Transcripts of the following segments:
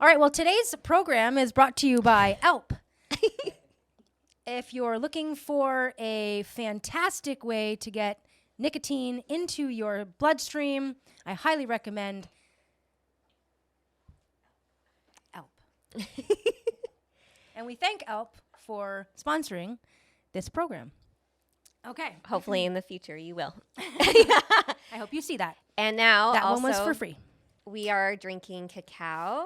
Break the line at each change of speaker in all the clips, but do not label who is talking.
All right, well, today's program is brought to you by ALP. If you're looking for a fantastic way to get nicotine into your bloodstream, I highly recommend ALP. And we thank ALP for sponsoring this program. Okay.
Hopefully in the future you will.
I hope you see that.
And now
That
also,
one was for free.
We are drinking cacao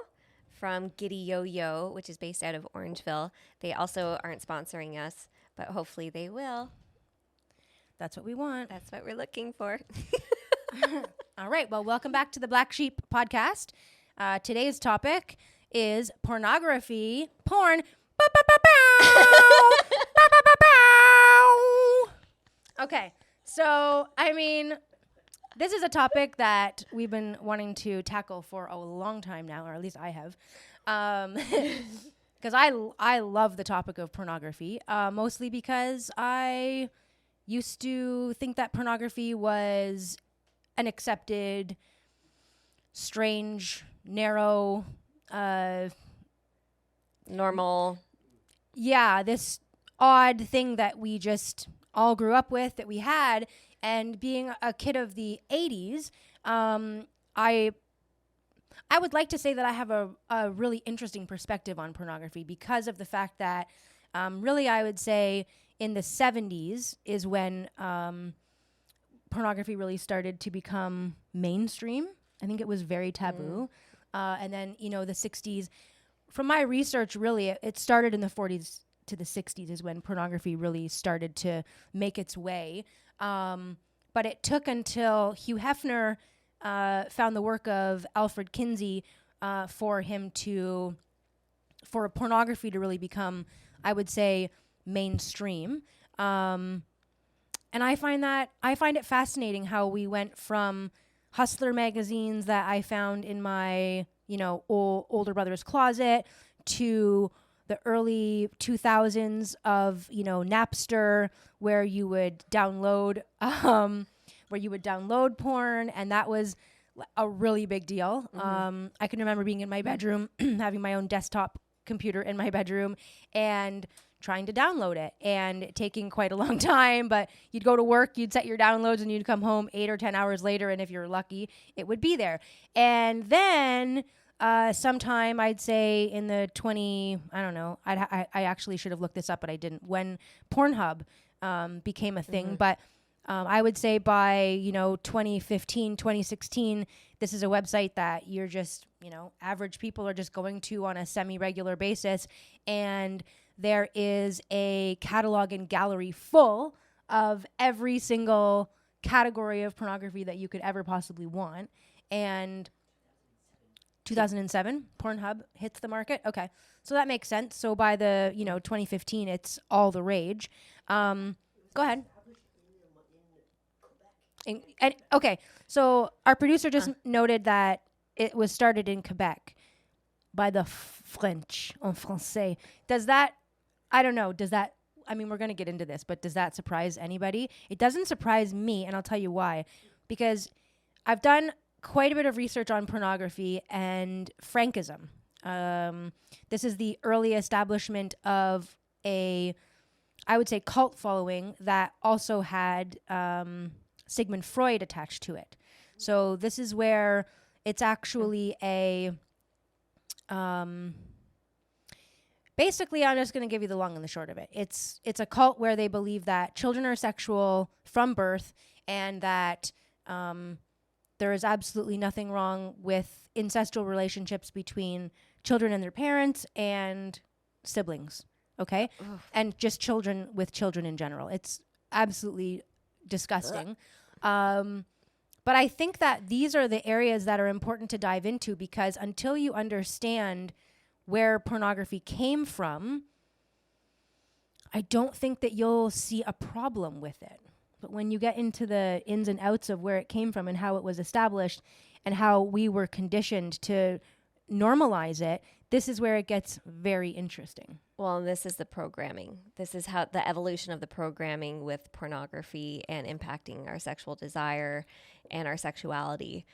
from Giddy Yo-Yo, which is based out of Orangeville. They also aren't sponsoring us, but hopefully they will.
That's what we want.
That's what we're looking for.
All right. Well, welcome back to the BlackSheep Podcast. Today's topic is pornography. Porn. Okay. So, I mean, this is a topic that we've been wanting to tackle for a long time now, or at least I have. Because I love the topic of pornography, mostly because I used to think that pornography was an accepted, strange, narrow,
Normal.
yeah, this odd thing that we just all grew up with, that we had. And being a kid of the 80s, I would like to say that I have a really interesting perspective on pornography because of the fact that really I would say in the 70s is when pornography really started to become mainstream. I think it was very taboo. And then, the 60s, from my research, really, it started in the 40s to the 60s is when pornography really started to make its way. But it took until Hugh Hefner found the work of Alfred Kinsey for pornography to really become, I would say, mainstream. And I find it fascinating how we went from Hustler magazines that I found in my, older brother's closet to the early 2000s of, Napster, where you would download porn, and that was a really big deal.
Mm-hmm.
I can remember being in my bedroom, having my own desktop computer in my bedroom, and trying to download it, and it taking quite a long time. But you'd go to work, you'd set your downloads, and you'd come home 8 or 10 hours later, and if you're lucky, it would be there. And then sometime I'd say in the I actually should have looked this up, but I didn't, when Pornhub became a thing. But I would say by, 2015, 2016, this is a website that you're just, average people are just going to on a semi-regular basis. And there is a catalog and gallery full of every single category of pornography that you could ever possibly want. And 2007, Pornhub hits the market. Okay, so that makes sense. So by the 2015, it's all the rage. Go ahead. Okay, so our producer just noted that it was started in Quebec by the French, en français. Does that? I don't know. Does that? I mean, we're gonna get into this, but does that surprise anybody? It doesn't surprise me, and I'll tell you why. Because I've done quite a bit of research on pornography and Frankism. This is the early establishment of I would say, cult following that also had Sigmund Freud attached to it. So this is where it's actually basically, I'm just going to give you the long and the short of it. It's a cult where they believe that children are sexual from birth, and that there is absolutely nothing wrong with incestual relationships between children and their parents and siblings, okay? Ugh. And just children with children in general. It's absolutely disgusting. But I think that these are the areas that are important to dive into, because until you understand where pornography came from, I don't think that you'll see a problem with it. But when you get into the ins and outs of where it came from and how it was established and how we were conditioned to normalize it, this is where it gets very interesting.
Well, this is the programming. This is how the evolution of the programming with pornography and impacting our sexual desire and our sexuality.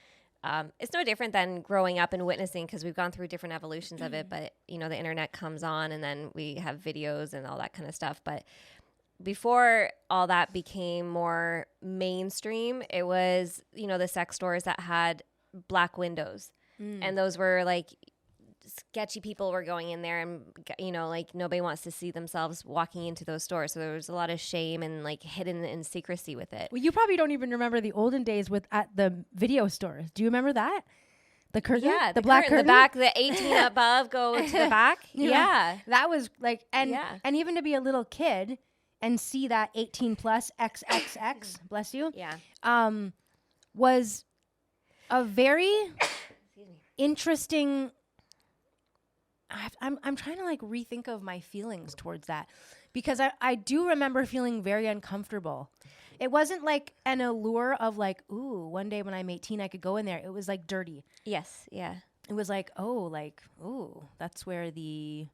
it's no different than growing up and witnessing, because we've gone through different evolutions of it. But, you know, the internet comes on and then we have videos and all that kind of stuff. But before all that became more mainstream, it was, you know, the sex stores that had black windows. And those were like sketchy people were going in there, and, you know, like nobody wants to see themselves walking into those stores. So there was a lot of shame and like hidden in secrecy with it.
Well, you probably don't even remember the olden days at the video stores. Do you remember that? The curtain?
Yeah,
the black curtain?
The back, the 18 above go to the back. Yeah.
That was like, and even to be a little kid and see that 18 plus XXX, bless you.
Yeah.
Was a very interesting. I'm trying to like rethink of my feelings towards that, because I do remember feeling very uncomfortable. It wasn't like an allure of like, ooh, one day when I'm 18, I could go in there. It was like dirty.
Yes. Yeah.
It was like, oh, like, ooh, that's where the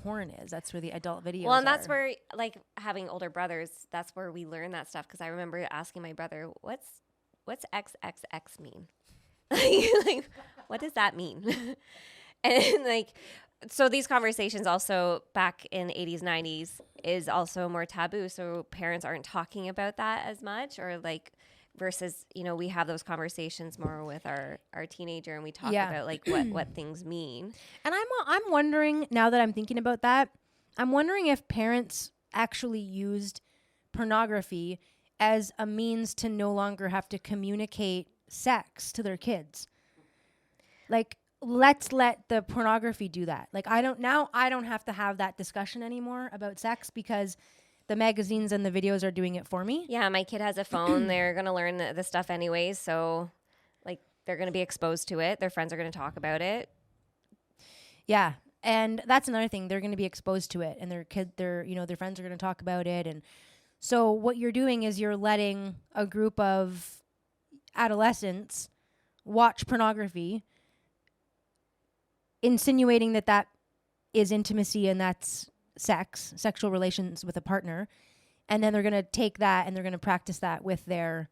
porn is. That's where the adult videos
Well, and
are.
that's where, like, having older brothers, that's where we learn that stuff. Because I remember asking my brother, what's XXX mean? Like, what does that mean? And like, so these conversations also back in 80s, 90s is also more taboo. So parents aren't talking about that as much, or like, versus, you know, we have those conversations more with our teenager, and we talk about like what things mean.
And I'm wondering, now that I'm thinking about that, I'm wondering if parents actually used pornography as a means to no longer have to communicate sex to their kids. Like, let's let the pornography do that. Like, I don't have to have that discussion anymore about sex because the magazines and the videos are doing it for me.
Yeah, my kid has a phone. They're going to learn the stuff anyways. So, like, they're going to be exposed to it. Their friends are going to talk about it.
Yeah. And that's another thing. They're going to be exposed to it, and their friends are going to talk about it. And so what you're doing is you're letting a group of adolescents watch pornography, insinuating that is intimacy and that's sexual relations with a partner. And then they're going to take that and they're going to practice that with their...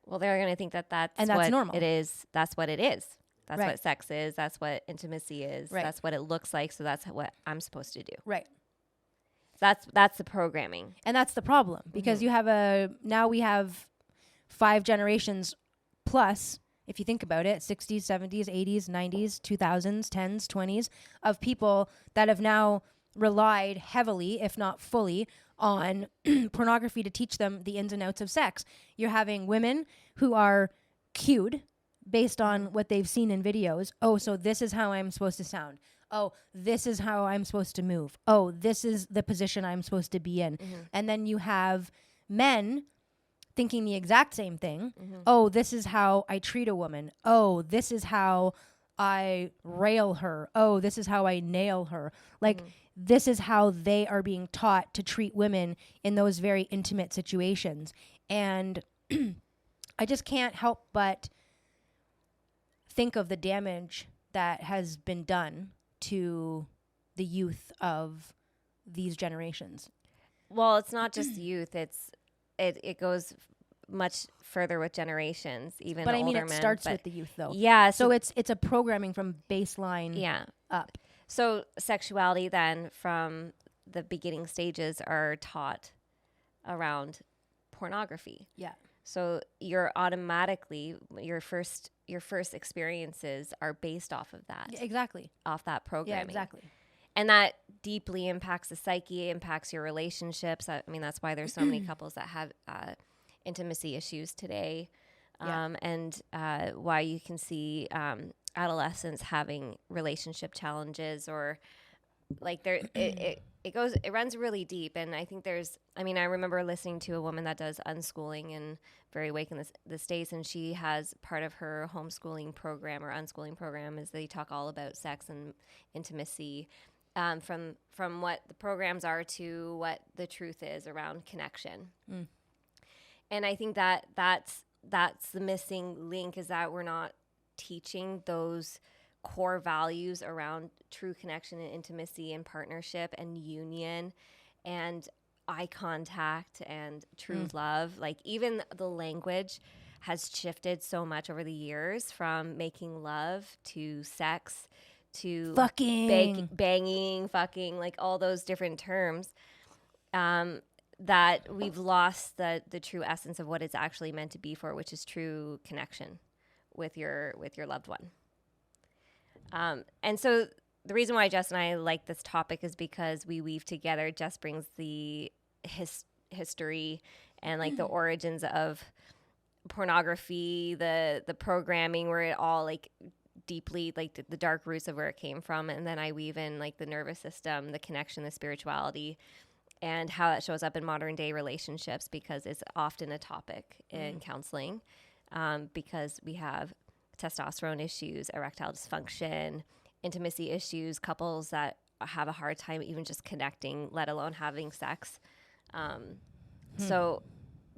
Well, they're going to think that's
what normal.
It is. That's what it is. That's
right.
what sex is. That's what intimacy is.
Right.
That's what it looks like. So that's what I'm supposed to do.
Right.
That's the programming.
And that's the problem, because we have 5 generations plus, if you think about it, 60s, 70s, 80s, 90s, 2000s, 10s, 20s, of people that have now relied heavily, if not fully, on pornography to teach them the ins and outs of sex. You're having women who are cued based on what they've seen in videos. Oh, so this is how I'm supposed to sound. Oh, this is how I'm supposed to move. Oh, this is the position I'm supposed to be in. Mm-hmm. And then you have men thinking the exact same thing. Mm-hmm. Oh, this is how I treat a woman. Oh, this is how I rail her. Oh, this is how I nail her. Like, this is how they are being taught to treat women in those very intimate situations. And I just can't help but think of the damage that has been done to the youth of these generations.
Well, it's not just youth. It goes much further with generations, even
but
older men.
But I mean, it starts with the youth, though.
Yeah.
So it's a programming from baseline up.
So sexuality then from the beginning stages are taught around pornography.
Yeah.
So you're automatically your first experiences are based off of that.
Yeah, exactly.
Off that programming.
Yeah, exactly.
And that deeply impacts the psyche, impacts your relationships. I mean, that's why there's so many couples that have intimacy issues today. And why you can see adolescents having relationship challenges, or like it runs really deep. And I think I remember listening to a woman that does unschooling and very awake in the States, and she has part of her homeschooling program or unschooling program is they talk all about sex and intimacy, from what the programs are to what the truth is around connection. And I think that's the missing link, is that we're not teaching those core values around true connection and intimacy and partnership and union and eye contact and true love. Like, even the language, has shifted so much over the years, from making love to sex to
Fucking.
banging, fucking, like all those different terms, that we've lost the true essence of what it's actually meant to be for, which is true connection with your loved one. And so the reason why Jess and I like this topic is because we weave together. Jess brings the history and like the origins of pornography, the programming, where it all like deeply, like the dark roots of where it came from. And then I weave in like the nervous system, the connection, the spirituality, and how that shows up in modern day relationships, because it's often a topic in counseling, because we have testosterone issues, erectile dysfunction, intimacy issues, couples that have a hard time even just connecting, let alone having sex. So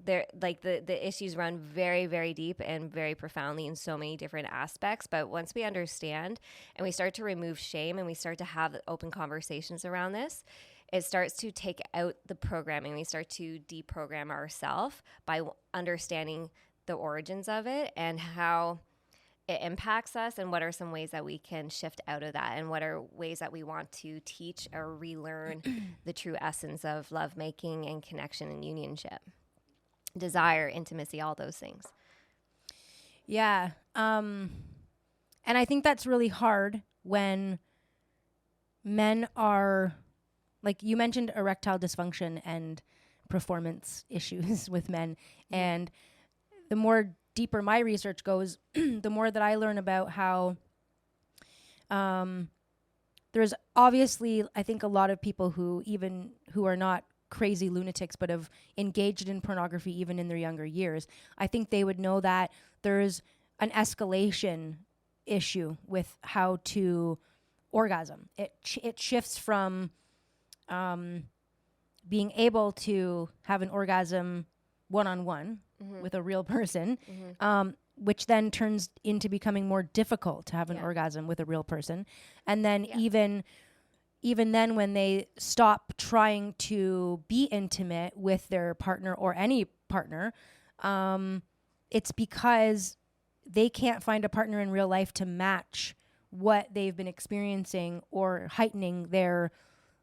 there, like the issues run very, very deep and very profoundly in so many different aspects. But once we understand and we start to remove shame and we start to have open conversations around this, it starts to take out the programming. We start to deprogram ourselves by understanding the origins of it and how it impacts us, and what are some ways that we can shift out of that, and what are ways that we want to teach or relearn the true essence of lovemaking and connection and unionship, desire, intimacy, all those things.
Yeah. And I think that's really hard when men are, like you mentioned, erectile dysfunction and performance issues with men. And the more deeper my research goes, the more that I learn about how there's obviously, I think, a lot of people who are not crazy lunatics but have engaged in pornography even in their younger years. I think they would know that there's an escalation issue with how to orgasm. It shifts from being able to have an orgasm one-on-one with a real person, which then turns into becoming more difficult to have an orgasm with a real person. And then even then, when they stop trying to be intimate with their partner or any partner, it's because they can't find a partner in real life to match what they've been experiencing or heightening their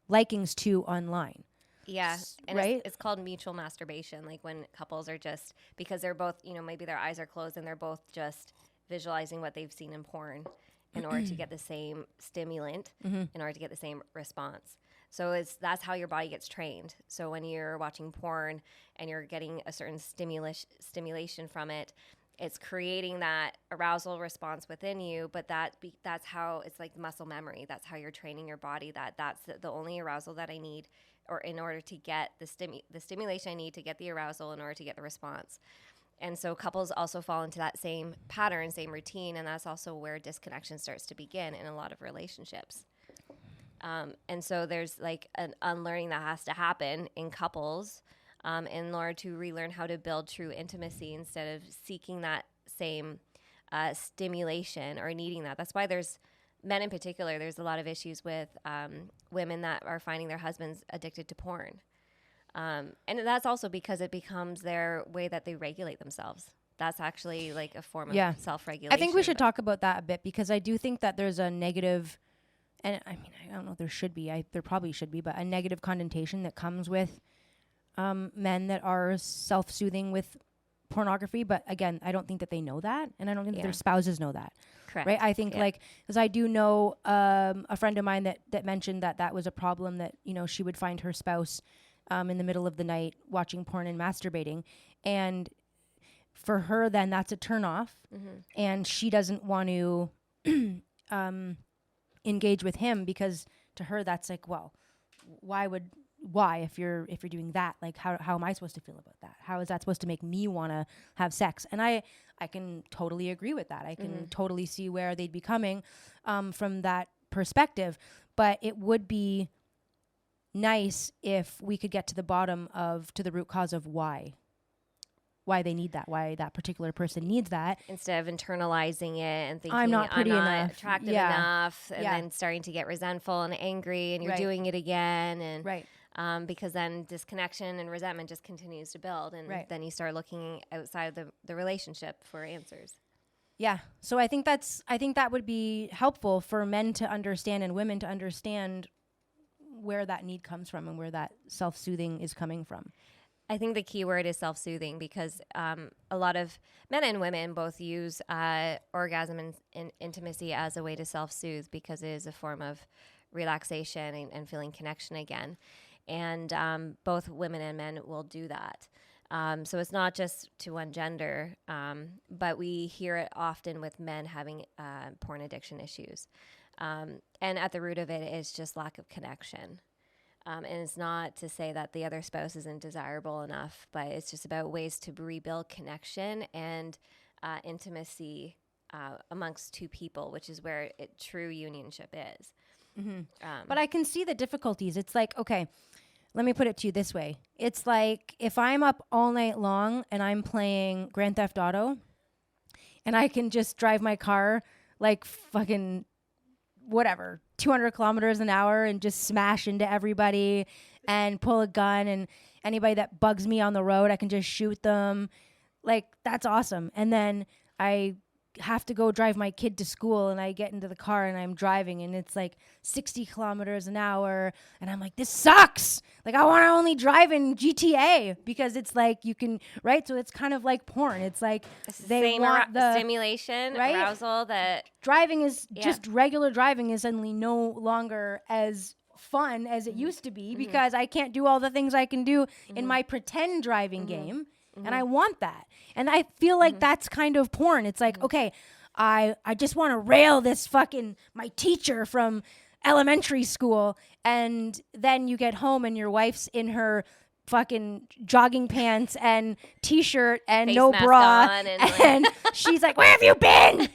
likings to online.
Yeah. And
right?
It's called mutual masturbation. Like when couples are just, because they're both, maybe their eyes are closed and they're both just visualizing what they've seen in porn in order to get the same stimulant, in order to get the same response. So that's how your body gets trained. So when you're watching porn and you're getting a certain stimulation from it, it's creating that arousal response within you, but that's how it's like muscle memory. That's how you're training your body, that's the only arousal that I need, or in order to get the stimulation I need to get the arousal in order to get the response. And so couples also fall into that same pattern, same routine, and that's also where disconnection starts to begin in a lot of relationships. And so there's like an unlearning that has to happen in couples in order to relearn how to build true intimacy instead of seeking that same stimulation or needing that. That's why there's men in particular, there's a lot of issues with women that are finding their husbands addicted to porn. And that's also because it becomes their way that they regulate themselves. That's actually like a form of self-regulation.
I think we should talk about that a bit, because I do think that there's a negative, and I mean, I don't know if there should be, there probably should be, but a negative connotation that comes with men that are self-soothing with pornography. But again, I don't think that they know that, and I don't think that their spouses know that.
Correct.
Right? I think because I do know a friend of mine that mentioned that was a problem, that, she would find her spouse in the middle of the night watching porn and masturbating. And for her, then that's a turnoff. And she doesn't want to engage with him, because to her, that's like, well, why if you're doing that, like how am I supposed to feel about that? How is that supposed to make me want to have sex? And I can totally agree with that. I can totally see where they'd be coming from that perspective. But it would be nice if we could get to the root cause of why they need that, why that particular person needs that,
instead of internalizing it and thinking
I'm not pretty enough,
attractive enough, and then starting to get resentful and angry, and you're doing it again. And because then disconnection and resentment just continues to build. And
Right.
then you start looking outside the relationship for answers.
Yeah. So I think that would be helpful for men to understand and women to understand where that need comes from and where that self-soothing is coming from.
I think the key word is self-soothing, because a lot of men and women both use orgasm and intimacy as a way to self-soothe, because it is a form of relaxation and feeling connection again. And both women and men will do that. So it's not just to one gender, but we hear it often with men having porn addiction issues. And at the root of it is just lack of connection. And it's not to say that the other spouse isn't desirable enough, but it's just about ways to rebuild connection and intimacy amongst two people, which is where true unionship is.
Mm-hmm. But I can see the difficulties. It's like, okay, let me put it to you this way. It's like if I'm up all night long and I'm playing Grand Theft Auto and I can just drive my car like fucking whatever, 200 kilometers an hour and just smash into everybody and pull a gun, and anybody that bugs me on the road, I can just shoot them. Like, that's awesome. And then I have to go drive my kid to school and I get into the car and I'm driving and it's like 60 kilometers an hour and I'm like, this sucks. Like, I want to only drive in GTA because it's like you can, right? So it's kind of like porn. It's like they want the
stimulation,
right?
arousal, that
driving is just regular driving is suddenly no longer as fun as it used to be because I can't do all the things I can do in my pretend driving game. And I want that. And I feel like that's kind of porn. It's like, okay, I just want to rail this fucking, my teacher from elementary school. And then you get home and your wife's in her fucking jogging pants and t-shirt and
face
no bra.
And
she's like, where have you been?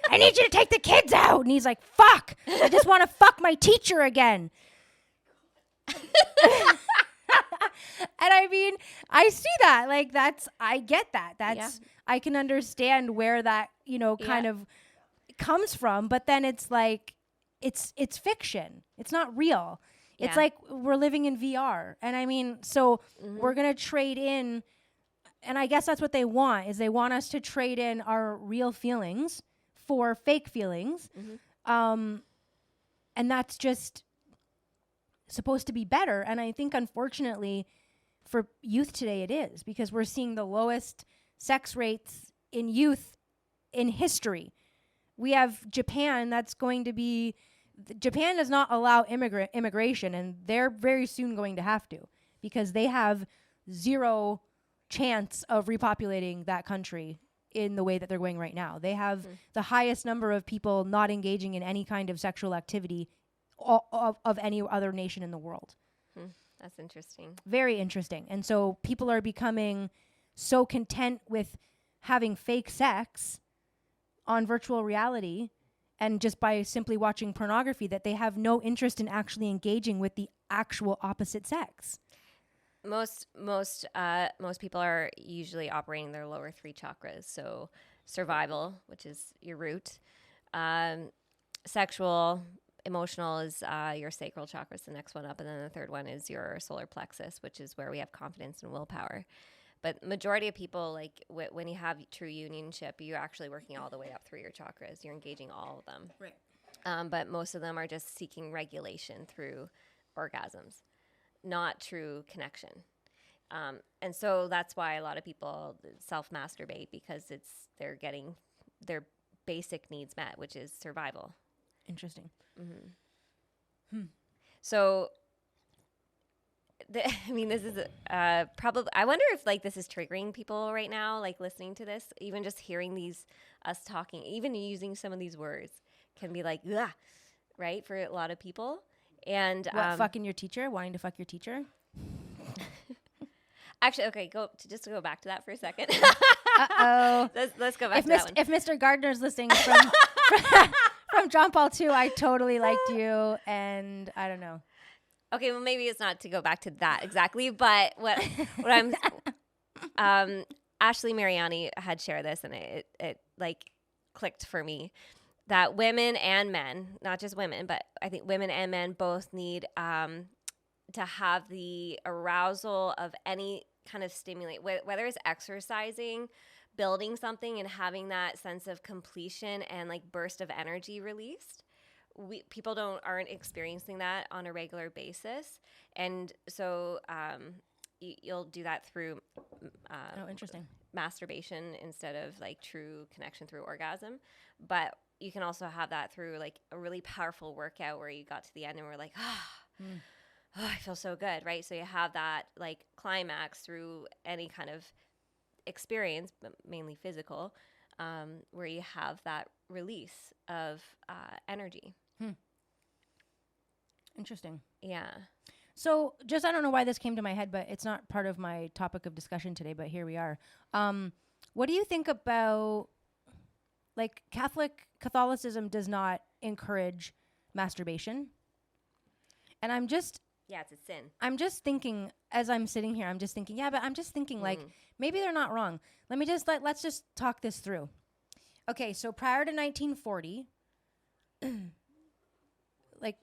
I need you to take the kids out. And he's like, fuck, I just want to fuck my teacher again. And I mean, I see that. Like, I get that. I can understand where that, kind of comes from. But then it's like, it's fiction. It's not real. Yeah. It's like we're living in VR. And I mean, so we're going to trade in. And I guess that's what they want, is they want us to trade in our real feelings for fake feelings. And that's just supposed to be better. And I think, unfortunately, for youth today, it is, because we're seeing the lowest sex rates in youth in history. We have Japan Japan does not allow immigration, and they're very soon going to have to, because they have zero chance of repopulating that country in the way that they're going right now. They have the highest number of people not engaging in any kind of sexual activity of any other nation in the world.
That's interesting.
Very interesting. And so people are becoming so content with having fake sex on virtual reality and just by simply watching pornography that they have no interest in actually engaging with the actual opposite sex.
Most people are usually operating their lower three chakras. So survival, which is your root, sexual, emotional is your sacral chakra is the next one up, and then the third one is your solar plexus, which is where we have confidence and willpower. But majority of people, like when you have true unionship, you're actually working all the way up through your chakras. You're engaging all of them. Right. But most of them are just seeking regulation through orgasms, not true connection. And so that's why a lot of people self-masturbate, because they're getting their basic needs met, which is survival.
Interesting.
So, this is probably. I wonder if this is triggering people right now, like listening to this, even just hearing us talking, even using some of these words can be like, ugh, right, for a lot of people. And
fucking your teacher, wanting to fuck your teacher.
Actually, okay, to go back to that for a second.
Uh-oh.
Let's go back to that one.
If Mr. Gardner's listening from John Paul II, I totally liked you, and I don't know.
Okay, well, maybe it's not to go back to that exactly, but what I'm Ashley Mariani had shared this, and it clicked for me that women and men, not just women, but I think women and men both need to have the arousal of any kind of stimulate, whether it's exercising, building something, and having that sense of completion and like burst of energy released. People aren't experiencing that on a regular basis, and so you'll do that through
interesting.
masturbation instead of like true connection through orgasm. But you can also have that through like a really powerful workout where you got to the end and we're like, oh, I feel so good, right? So you have that like climax through any kind of experience, but mainly physical, where you have that release of energy.
Interesting.
Yeah.
So just, I don't know why this came to my head, but it's not part of my topic of discussion today, but here we are. What do you think about, like, Catholicism does not encourage masturbation? And I'm just...
Yeah, it's a sin.
I'm just thinking, as I'm sitting here, like, maybe they're not wrong. Let's just talk this through. Okay, so prior to 1940, like,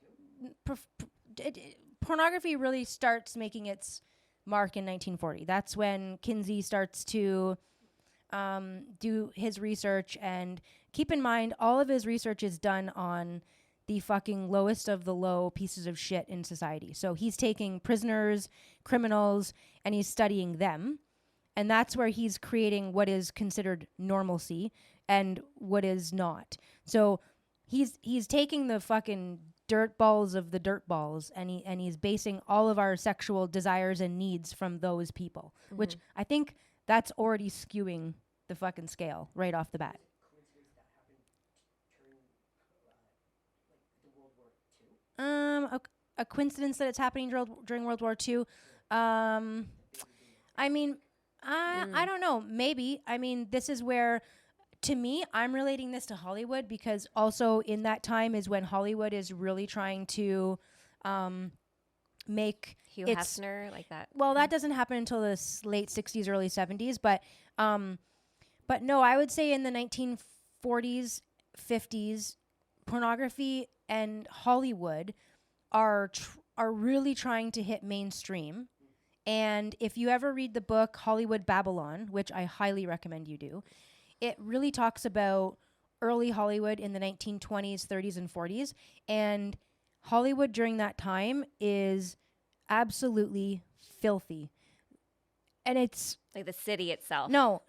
pornography really starts making its mark in 1940. That's when Kinsey starts to do his research. And keep in mind, all of his research is done on the fucking lowest of the low pieces of shit in society. So he's taking prisoners, criminals, and he's studying them. And that's where he's creating what is considered normalcy and what is not. So he's taking the fucking dirt balls of the dirt balls, and he's basing all of our sexual desires and needs from those people, which I think that's already skewing the fucking scale right off the bat. A coincidence that it's happening during World War II. I mean, I don't know. Maybe. I mean, this is where, to me, I'm relating this to Hollywood, because also in that time is when Hollywood is really trying to make
Hugh Hefner, like that.
Well, that doesn't happen until the late 60s, early 70s. But no, I would say in the 1940s, 50s, pornography and Hollywood are really trying to hit mainstream. And if you ever read the book Hollywood Babylon, which I highly recommend you do, it really talks about early Hollywood in the 1920s, 30s, and 40s. And Hollywood during that time is absolutely filthy. And it's...
like the city itself.
No.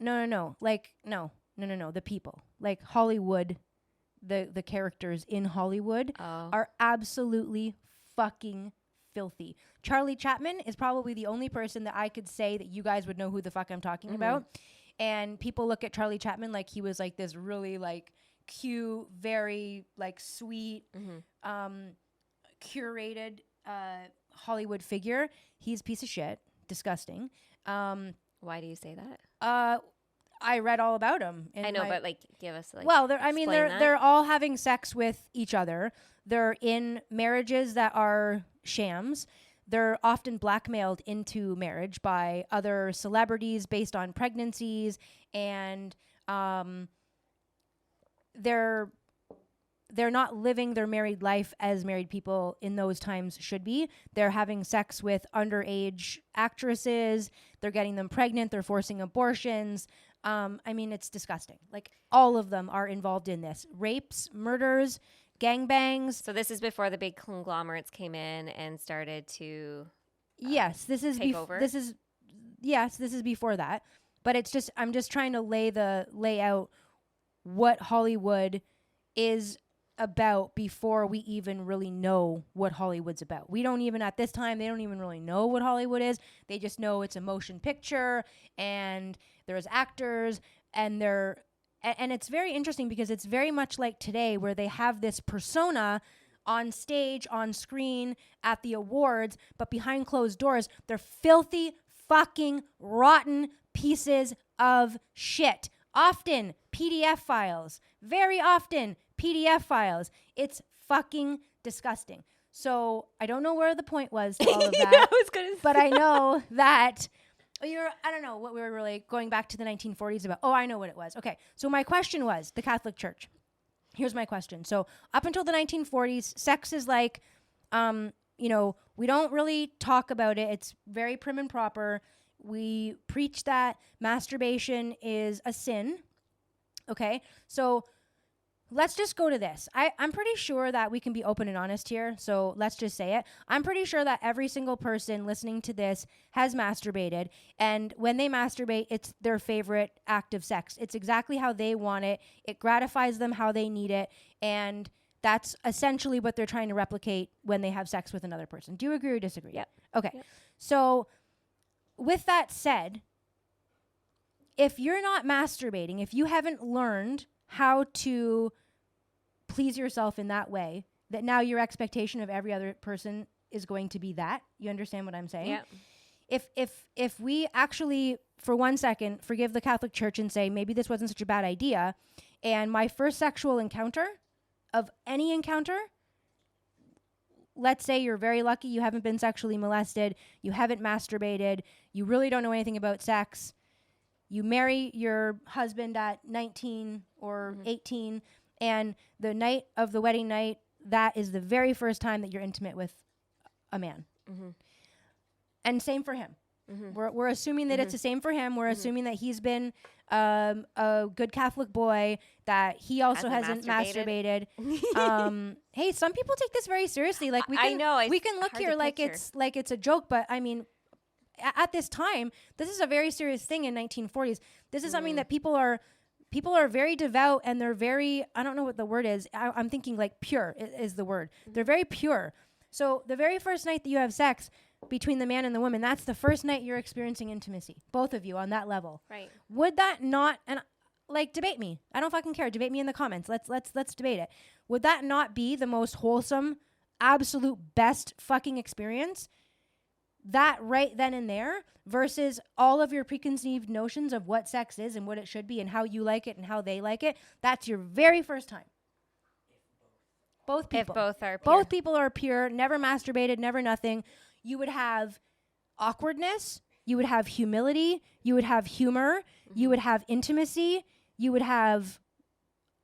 Like, no. The people. Like Hollywood, the characters in Hollywood are absolutely fucking filthy. Charlie Chaplin is probably the only person that I could say that you guys would know who the fuck I'm talking about. And people look at Charlie Chaplin like he was like this really like cute, very like sweet, curated Hollywood figure. He's a piece of shit. Disgusting.
Why do you say that?
I read all about him.
I know, but like, give us like.
Well, they're all having sex with each other. They're in marriages that are shams. They're often blackmailed into marriage by other celebrities based on pregnancies, and they're not living their married life as married people in those times should be. They're having sex with underage actresses. They're getting them pregnant. They're forcing abortions. I mean, it's disgusting. Like, all of them are involved in this. Rapes, murders, gangbangs.
So this is before the big conglomerates came in and started to
yes, this is
take over.
This is before that. But it's just, I'm just trying to lay out what Hollywood is about before we even really know what Hollywood's about. We don't even, at this time, they don't even really know what Hollywood is. They just know it's a motion picture and there's actors, and and it's very interesting because it's very much like today, where they have this persona on stage, on screen, at the awards, but behind closed doors, they're filthy, fucking, rotten pieces of shit. Often PDF files. Very often PDF files. It's fucking disgusting. So I don't know where the point was to all of that. But I know that I don't know what we were really going back to the 1940s about. Oh, I know what it was. Okay. So my question was the Catholic Church. Here's my question. So up until the 1940s, sex is like we don't really talk about it. It's very prim and proper. We preach that masturbation is a sin. Okay. So let's just go to this. I'm pretty sure that we can be open and honest here. So let's just say it. I'm pretty sure that every single person listening to this has masturbated. And when they masturbate, it's their favorite act of sex. It's exactly how they want it. It gratifies them how they need it. And that's essentially what they're trying to replicate when they have sex with another person. Do you agree or disagree?
Yep.
Okay.
Yep.
So with that said, if you're not masturbating, if you haven't learned how to please yourself in that way, that now your expectation of every other person is going to be that. You understand what I'm saying?
Yeah.
If we actually, for 1 second, forgive the Catholic Church and say, maybe this wasn't such a bad idea, and my first sexual encounter of any encounter, let's say you're very lucky, you haven't been sexually molested, you haven't masturbated, you really don't know anything about sex, you marry your husband at 19 or 18, and the night of the wedding night, that is the very first time that you're intimate with a man. And same for him. We're assuming that it's the same for him. We're assuming that he's been a good Catholic boy, that he also hasn't masturbated. Hey, some people take this very seriously. Like we can look here like it's a joke, but I mean, at this time, this is a very serious thing in 1940s. This is something that people are very devout, and they're very, I don't know what the word is. I'm thinking like pure is the word. They're very pure. So the very first night that you have sex between the man and the woman, that's the first night you're experiencing intimacy, both of you on that level.
Right.
Would that not, and like, debate me. I don't fucking care. Debate me in the comments. Let's debate it. Would that not be the most wholesome, absolute best fucking experience? That right then and there versus all of your preconceived notions of what sex is and what it should be and how you like it and how they like it. That's your very first time. Both people.
If both are pure.
Both people are pure, never masturbated, never nothing. You would have awkwardness. You would have humility. You would have humor. You would have intimacy. You would have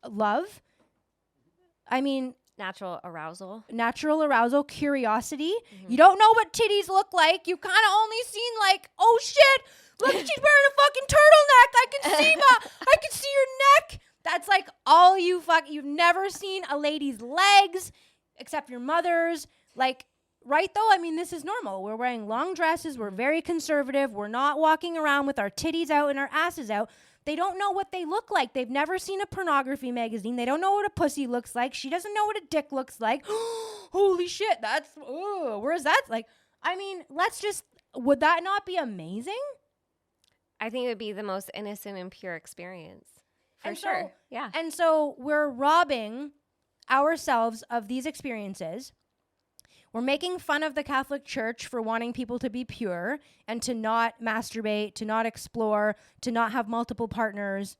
love. I mean,
natural arousal,
curiosity. You don't know what titties look like. You kind of only seen like, oh shit, look, she's wearing a fucking turtleneck. I can see your neck. That's like all you've never seen a lady's legs except your mother's. Like, right though? I mean, this is normal. We're wearing long dresses. We're very conservative. We're not walking around with our titties out and our asses out. They don't know what they look like. They've never seen a pornography magazine. They don't know what a pussy looks like. She doesn't know what a dick looks like. Holy shit, where's that? Like, I mean, would that not be amazing?
I think it would be the most innocent and pure experience. For sure. Yeah.
And so we're robbing ourselves of these experiences. We're making fun of the Catholic Church for wanting people to be pure and to not masturbate, to not explore, to not have multiple partners.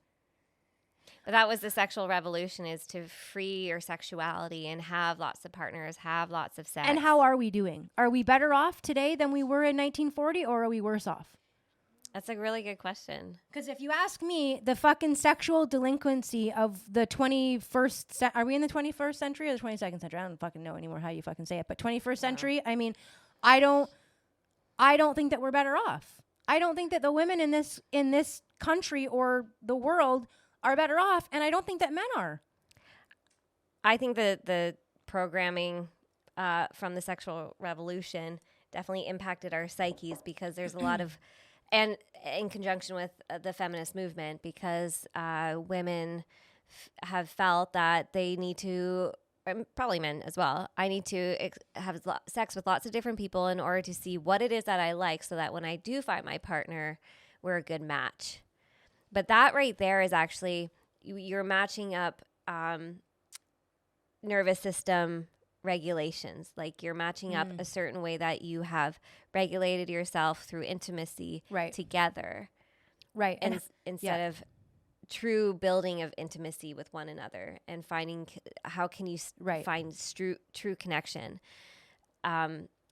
But that was the sexual revolution, is to free your sexuality and have lots of partners, have lots of sex.
And how are we doing? Are we better off today than we were in 1940, or are we worse off?
That's a really good question.
Because if you ask me, the fucking sexual delinquency of the 21st, are we in the 21st century or the 22nd century? I don't fucking know anymore how you fucking say it. But 21st century, I mean, I don't think that we're better off. I don't think that the women in this country or the world are better off, and I don't think that men are.
I think that the programming from the sexual revolution definitely impacted our psyches, because there's a lot of, and in conjunction with the feminist movement, because women have felt that they need to, probably men as well, I need to have sex with lots of different people in order to see what it is that I like, so that when I do find my partner, we're a good match. But that right there is actually, you're matching up nervous system regulations. Like, you're matching up a certain way that you have regulated yourself through intimacy together. Right. And instead of true building of intimacy with one another, and finding how can you find true connection.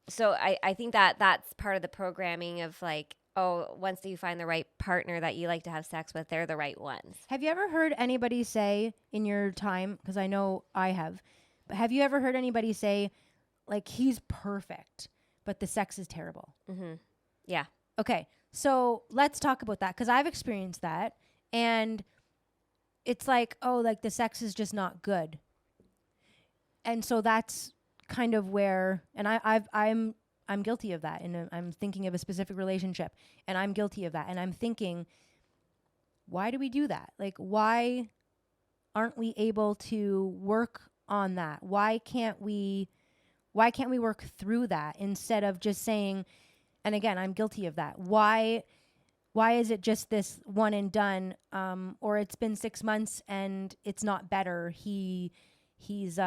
So I think that that's part of the programming of, like, oh, once you find the right partner that you like to have sex with, they're the right ones.
Have you ever heard anybody say in your time, because I know I have, but have you ever heard anybody say, like he's perfect, but the sex is terrible.
Mm-hmm. Yeah.
Okay. So let's talk about that, because I've experienced that, and it's like, oh, like the sex is just not good. And so that's kind of where, and I'm guilty of that. And I'm thinking of a specific relationship, and I'm guilty of that. And I'm thinking, why do we do that? Like, why aren't we able to work on that? Why can't we work through that instead of just saying, and again, I'm guilty of that. Why is it just this one and done? Or it's been 6 months and it's not better. He's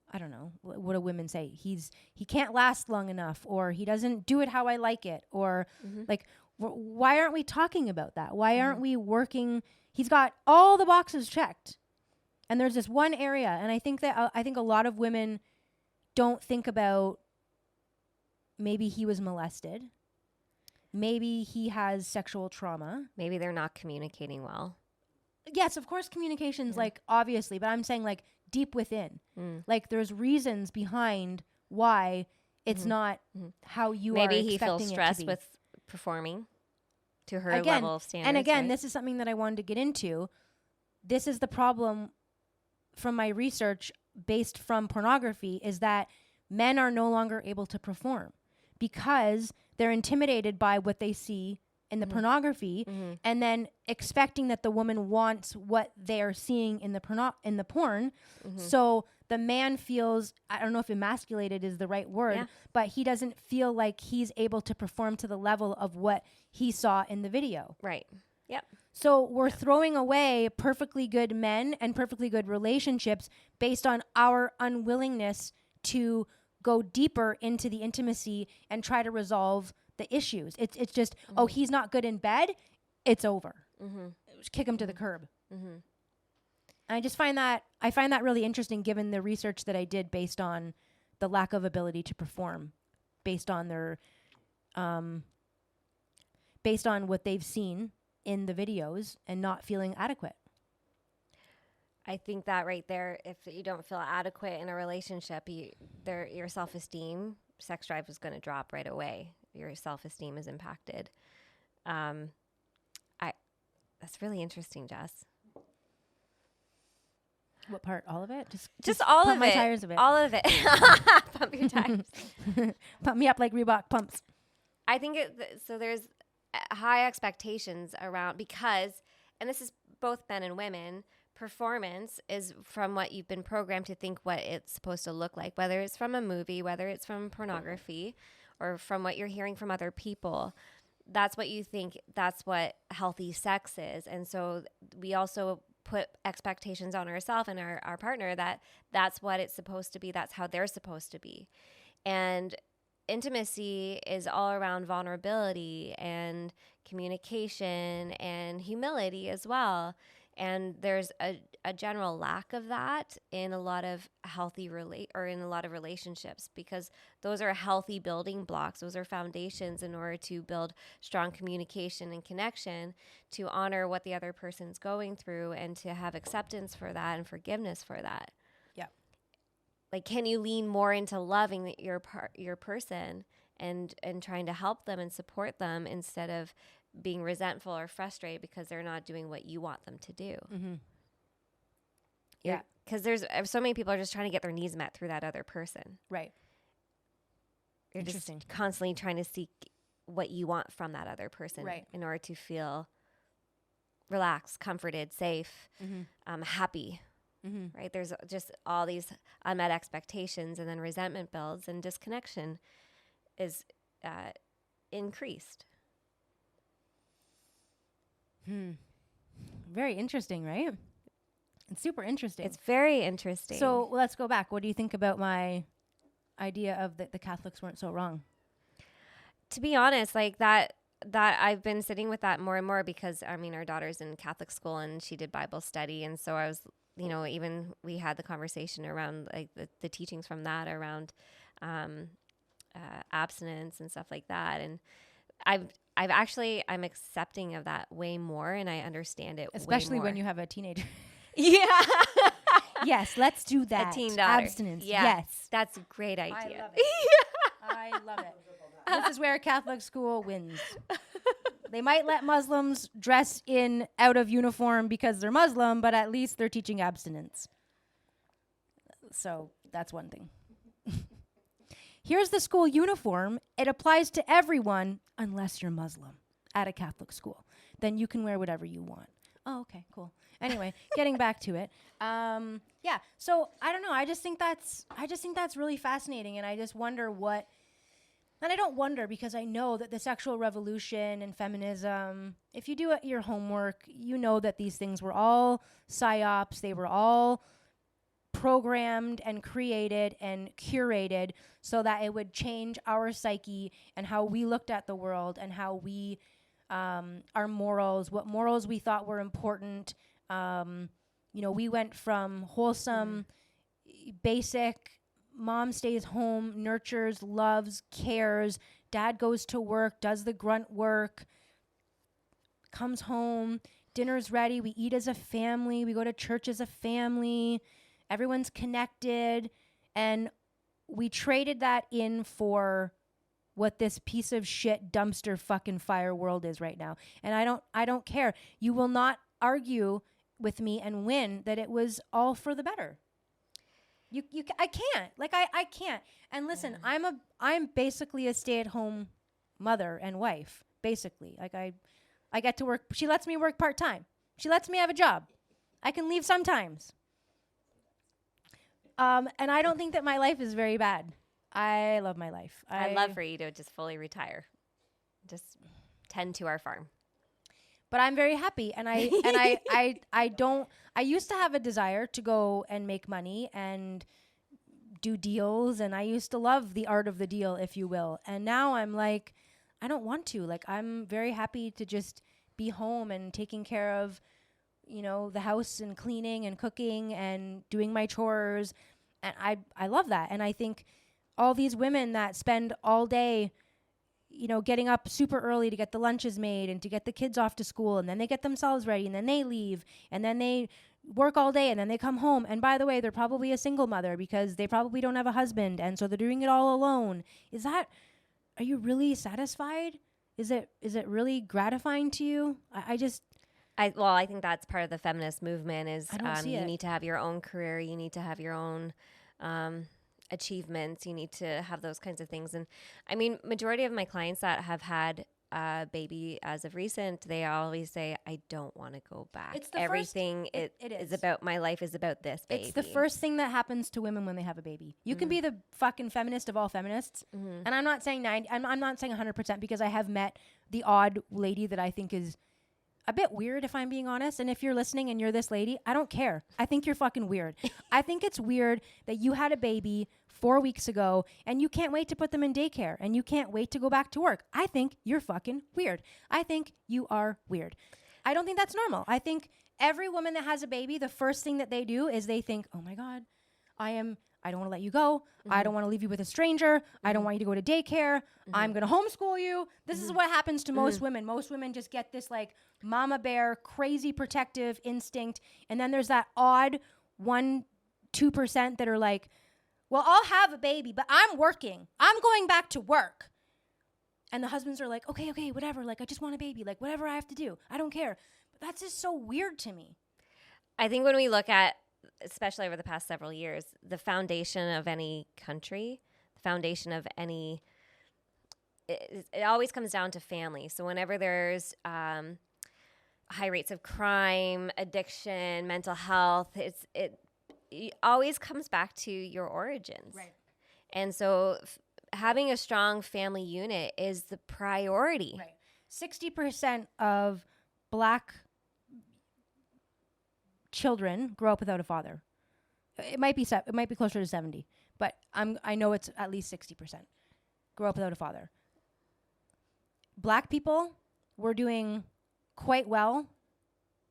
I don't know, what do women say? He can't last long enough, or he doesn't do it how I like it, or like, why aren't we talking about that? Why aren't we working? He's got all the boxes checked, and there's this one area, and I think that I think a lot of women don't think about, maybe he was molested, maybe he has sexual trauma,
Maybe they're not communicating well.
Yes, of course, communication's like obviously, but I'm saying like deep within, like there's reasons behind why it's not how you
Maybe
are
he
expecting
feels
it
stressed
to be.
with performing to her
Again,
level of standards.
and again,
right?
this is something that I wanted to get into. This is the problem from my research based from pornography, is that men are no longer able to perform because they're intimidated by what they see in the pornography, and then expecting that the woman wants what they are seeing in the porn. So the man feels, I don't know if emasculated is the right word, but he doesn't feel like he's able to perform to the level of what he saw in the video.
Right. Yep.
So we're throwing away perfectly good men and perfectly good relationships based on our unwillingness to go deeper into the intimacy and try to resolve the issues. It's just, oh, he's not good in bed, it's over. Just kick him to the curb. And I just find that really interesting, given the research that I did based on the lack of ability to perform, based on their based on what they've seen in the videos and not feeling adequate.
I think that right there, if you don't feel adequate in a relationship, your self-esteem, sex drive is going to drop right away. Your self-esteem is impacted. That's really interesting, Jess.
What part? All of it?
Just all
pump
of
my
it.
tires of it.
All of it. Pump your tires.
Pump me up like Reebok pumps.
I think so. There's high expectations around, because, and this is both men and women, performance is from what you've been programmed to think what it's supposed to look like, whether it's from a movie, whether it's from pornography, or from what you're hearing from other people. That's what you think, that's what healthy sex is. And so we also put expectations on ourselves and our partner that that's what it's supposed to be. That's how they're supposed to be. And intimacy is all around vulnerability and communication and humility as well. And there's a general lack of that in a lot of in a lot of relationships, because those are healthy building blocks. Those are foundations in order to build strong communication and connection, to honor what the other person's going through, and to have acceptance for that and forgiveness for that.
Yeah.
Like, can you lean more into loving your person and trying to help them and support them, instead of being resentful or frustrated because they're not doing what you want them to do? Yeah. Because there's so many people are just trying to get their needs met through that other person.
Right.
You're just constantly trying to seek what you want from that other person,
right,
in order to feel relaxed, comforted, safe, happy. Right. There's just all these unmet expectations, and then resentment builds, and disconnection is increased.
Very interesting, right? It's super interesting.
It's very interesting.
So let's go back. What do you think about my idea of that the Catholics weren't so wrong?
To be honest, like that I've been sitting with that more and more, because I mean, our daughter's in Catholic school and she did Bible study. And so I was, even we had the conversation around like the teachings from that around abstinence and stuff like that. And I'm accepting of that way more, and I understand it
especially
way more.
when you have a teenager.
Yeah.
Yes, let's do that.
A teen daughter.
Abstinence.
Yeah,
Yes.
that's a great idea.
I love it. I love it. This is where Catholic school wins. They might let Muslims dress in out of uniform because they're Muslim, but at least they're teaching abstinence. So that's one thing. Here's the school uniform. It applies to everyone unless you're Muslim at a Catholic school. Then you can wear whatever you want. Oh, okay, cool. Anyway, getting back to it. Yeah, so I don't know. I just think that's really fascinating, and I just wonder what. And I don't wonder because I know that the sexual revolution and feminism, if you do your homework, you know that these things were all psyops. They were all programmed and created and curated so that it would change our psyche and how we looked at the world and how we, our morals, what morals we thought were important. We went from wholesome, basic, mom stays home, nurtures, loves, cares. Dad goes to work, does the grunt work, comes home, dinner's ready. We eat as a family. We go to church as a family. Everyone's connected. And we traded that in for what this piece of shit dumpster fucking fire world is right now. And I don't care. You will not argue with me and win that it was all for the better. I can't. I can't. And listen, I'm basically a stay-at-home mother and wife, basically. I get to work. She lets me work part-time. She lets me have a job. I can leave sometimes. And I don't think that my life is very bad. I love my life.
I'd love for you to just fully retire. Just tend to our farm.
But I'm very happy, and I used to have a desire to go and make money and do deals, and I used to love the art of the deal, if you will. And now I'm like, I don't want to. I'm very happy to just be home and taking care of, the house and cleaning and cooking and doing my chores. And I love that. And I think all these women that spend all day getting up super early to get the lunches made and to get the kids off to school, and then they get themselves ready, and then they leave, and then they work all day, and then they come home. And by the way, they're probably a single mother because they probably don't have a husband, and so they're doing it all alone. Are you really satisfied? Is it really gratifying to you? I
think that's part of the feminist movement is you need to have your own career, you need to have your own achievements, you need to have those kinds of things. And I mean, majority of my clients that have had a baby as of recent, they always say, I don't want to go back. It's everything it is about, my life is about this baby.
It's the first thing that happens to women when they have a baby. You can be the fucking feminist of all feminists. And I'm not saying 90, I'm not saying 100% because I have met the odd lady that I think is a bit weird, if I'm being honest. And if you're listening and you're this lady, I don't care. I think you're fucking weird. I think it's weird that you had a baby 4 weeks ago and you can't wait to put them in daycare and you can't wait to go back to work. I think you're fucking weird. I think you are weird. I don't think that's normal. I think every woman that has a baby, the first thing that they do is they think, oh my God, I don't want to let you go. I don't want to leave you with a stranger. I don't want you to go to daycare. I'm going to homeschool you. This is what happens to most women. Most women just get this mama bear, crazy protective instinct. And then there's that odd 1-2% that are like, well, I'll have a baby, but I'm working. I'm going back to work. And the husbands are like, okay, whatever. I just want a baby. Whatever I have to do. I don't care. But that's just so weird to me.
I think when we look at, especially over the past several years, the foundation of any country, the foundation of any, it always comes down to family. So whenever there's high rates of crime, addiction, mental health, it always comes back to your origins.
Right.
And so having a strong family unit is the priority.
Right. 60% of Black children grow up without a father. It might be closer to 70, but I know it's at least 60% grow up without a father. Black people were doing quite well.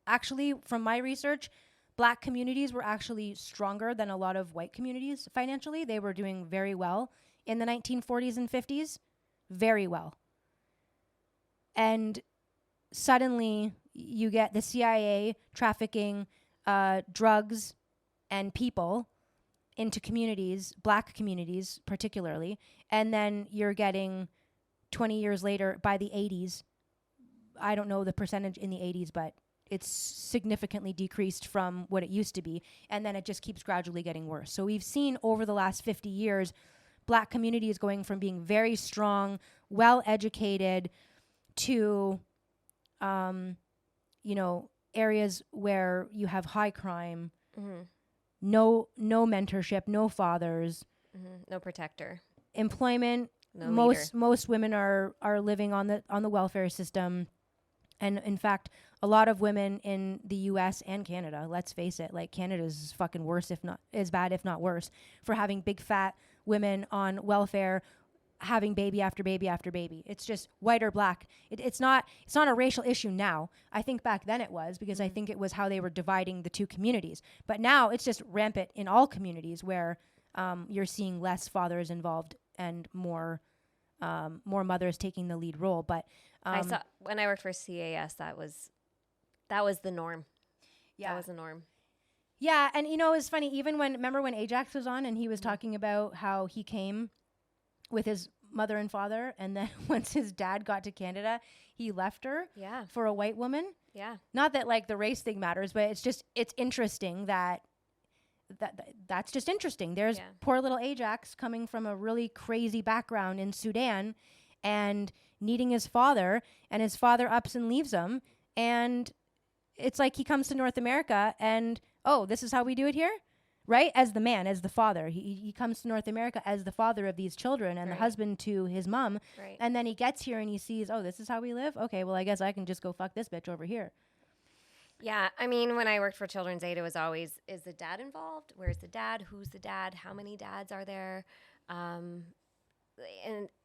Actually, from my research, Black communities were actually stronger than a lot of white communities financially. They were doing very well in the 1940s and 50s, very well. And suddenly you get the CIA trafficking drugs and people into communities, Black communities particularly, and then you're getting 20 years later, by the 80s, I don't know the percentage in the 80s, but it's significantly decreased from what it used to be, and then it just keeps gradually getting worse. So we've seen over the last 50 years, Black communities going from being very strong, well-educated, to, areas where you have high crime, no mentorship, no fathers,
no protector,
employment.
no
Most women are living on the welfare system, and in fact, a lot of women in the U.S. and Canada, let's face it, like Canada's fucking worse, if not as bad, if not worse, for having big fat women on welfare, having baby after baby after baby. It's just white or black. It's not a racial issue now. I think back then it was, because I think it was how they were dividing the two communities. But now it's just rampant in all communities where you're seeing less fathers involved and more mothers taking the lead role. But
I saw when I worked for CAS, that was the norm.
Yeah.
That was the norm.
Yeah, and it was funny, even remember when Ajax was on and he was talking about how he came with his mother and father, and then once his dad got to Canada, he left her for a white woman.
Yeah.
Not that like the race thing matters, but it's interesting that's just interesting. There's poor little Ajax coming from a really crazy background in Sudan and needing his father, and his father ups and leaves him, and it's like he comes to North America and, oh, this is how we do it here? Right? As the man, as the father. He comes to North America as the father of these children and the husband to his mom.
Right.
And then he gets here and he sees, oh, this is how we live? Okay, well, I guess I can just go fuck this bitch over here.
Yeah. I mean, when I worked for Children's Aid, it was always, is the dad involved? Where's the dad? Who's the dad? How many dads are there? And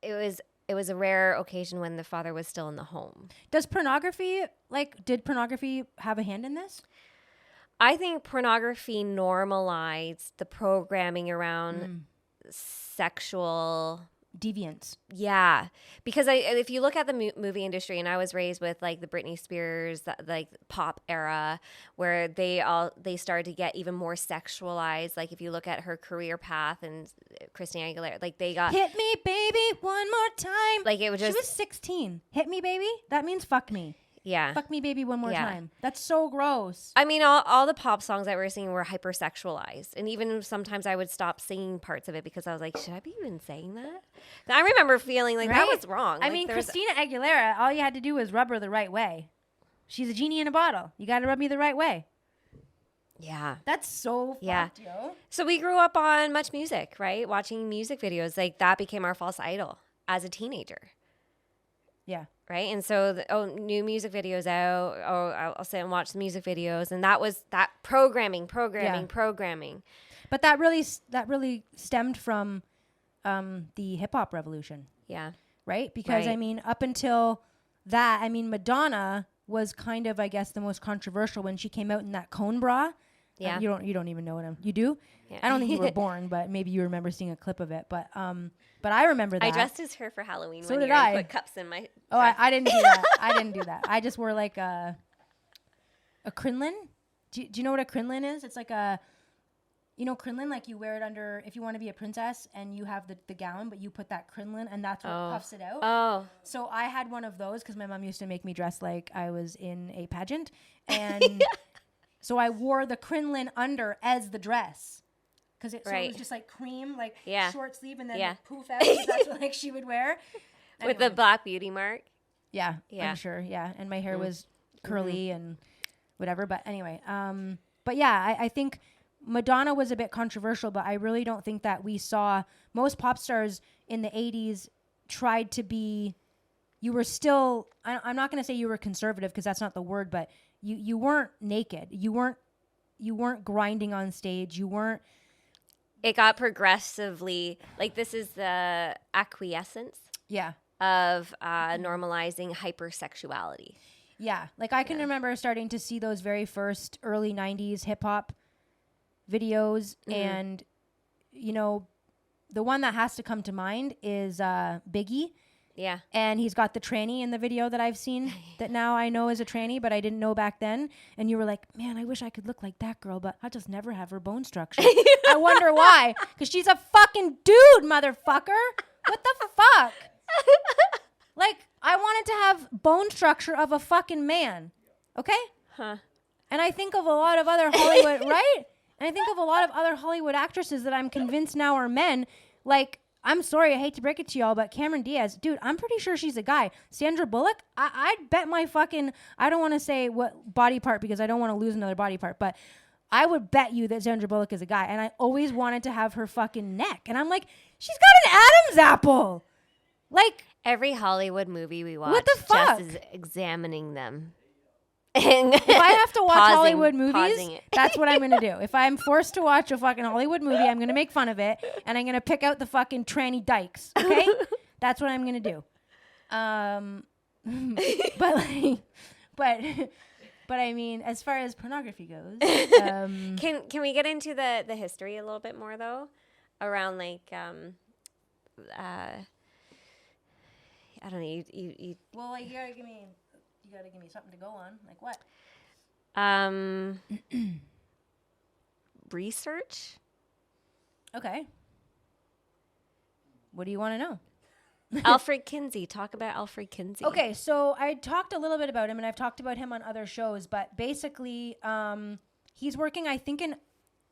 it was a rare occasion when the father was still in the home.
Did pornography have a hand in this?
I think pornography normalized the programming around sexual
deviance.
Yeah, because if you look at the movie industry, and I was raised with like the Britney Spears, like pop era, where they started to get even more sexualized. Like if you look at her career path and Christina Aguilera, like they got
hit me, baby, one more time.
Like it was just,
she was 16. Hit me, baby. That means fuck me.
Yeah.
Fuck me, baby, one more time. That's so gross.
I mean, all the pop songs that we were singing were hypersexualized. And even sometimes I would stop singing parts of it because I was like, should I be even saying that? And I remember feeling like that was wrong.
I mean, Christina Aguilera, all you had to do was rub her the right way. She's a genie in a bottle. You got to rub me the right way.
Yeah.
That's so fucked, yo.
So we grew up on Much Music, right? Watching music videos. Like that became our false idol as a teenager.
Yeah.
Right. And so, new music videos out. I'll sit and watch the music videos. And that was that programming.
But that really stemmed from the hip hop revolution.
Yeah.
Right. Because I mean, up until that, I mean, Madonna was kind of, I guess, the most controversial when she came out in that cone bra.
Yeah.
You don't even know you do? Yeah. I don't think you were born, but maybe you remember seeing a clip of it. But I remember that.
I dressed as her for Halloween
so
one
did
year
I.
and put cups in my
Oh, I didn't do that. I didn't do that. I just wore like a crinoline. Do you know what a crinoline is? It's like crinoline, like you wear it under, if you want to be a princess and you have the gown, but you put that crinoline and that's what puffs it out.
Oh.
So I had one of those because my mom used to make me dress like I was in a pageant. And so I wore the crinoline under as the dress. Because it was just like cream, like short sleeve, and then the poof out. That's what like she would wear.
With the black beauty mark.
Yeah, I'm sure. Yeah, and my hair was curly and whatever. But anyway, but yeah, I think Madonna was a bit controversial, but I really don't think that we saw most pop stars in the 80s tried to be. You were still. I'm not going to say you were conservative because that's not the word, but you weren't naked. You weren't grinding on stage. You weren't.
It got progressively, like this is the acquiescence of normalizing hypersexuality.
Yeah. Like I can remember starting to see those very first early 90s hip hop videos. And, the one that has to come to mind is Biggie
Yeah.
And he's got the tranny in the video that I've seen that now I know is a tranny, but I didn't know back then. And you were like, man, I wish I could look like that girl, but I just never have her bone structure. I wonder why. Because she's a fucking dude, motherfucker. What the fuck? Like, I wanted to have bone structure of a fucking man. Okay?
Huh.
And I think of a lot of other Hollywood, right? And I think of a lot of other Hollywood actresses that I'm convinced now are men. Like, I'm sorry, I hate to break it to y'all, but Cameron Diaz, dude, I'm pretty sure she's a guy. Sandra Bullock, I'd bet my fucking, I don't want to say what body part because I don't want to lose another body part, but I would bet you that Sandra Bullock is a guy. And I always wanted to have her fucking neck. And I'm like, she's got an Adam's apple. Like,
every Hollywood movie we watch,
what the fuck?
Jess is examining them.
If I have to watch Hollywood movies,
pausing it.
that's what I'm going to do. If I'm forced to watch a fucking Hollywood movie, I'm going to make fun of it, and I'm going to pick out the fucking tranny dykes, okay? That's what I'm going to do. But I mean, as far as pornography goes,
Can we get into the history a little bit more, though? Around, like, I don't know, you
well, like, you gotta give me something to go on. Like what?
Research?
Okay. What do you want to know?
Alfred Kinsey. Talk about Alfred Kinsey.
Okay, so I talked a little bit about him, and I've talked about him on other shows, but basically, he's working, I think, in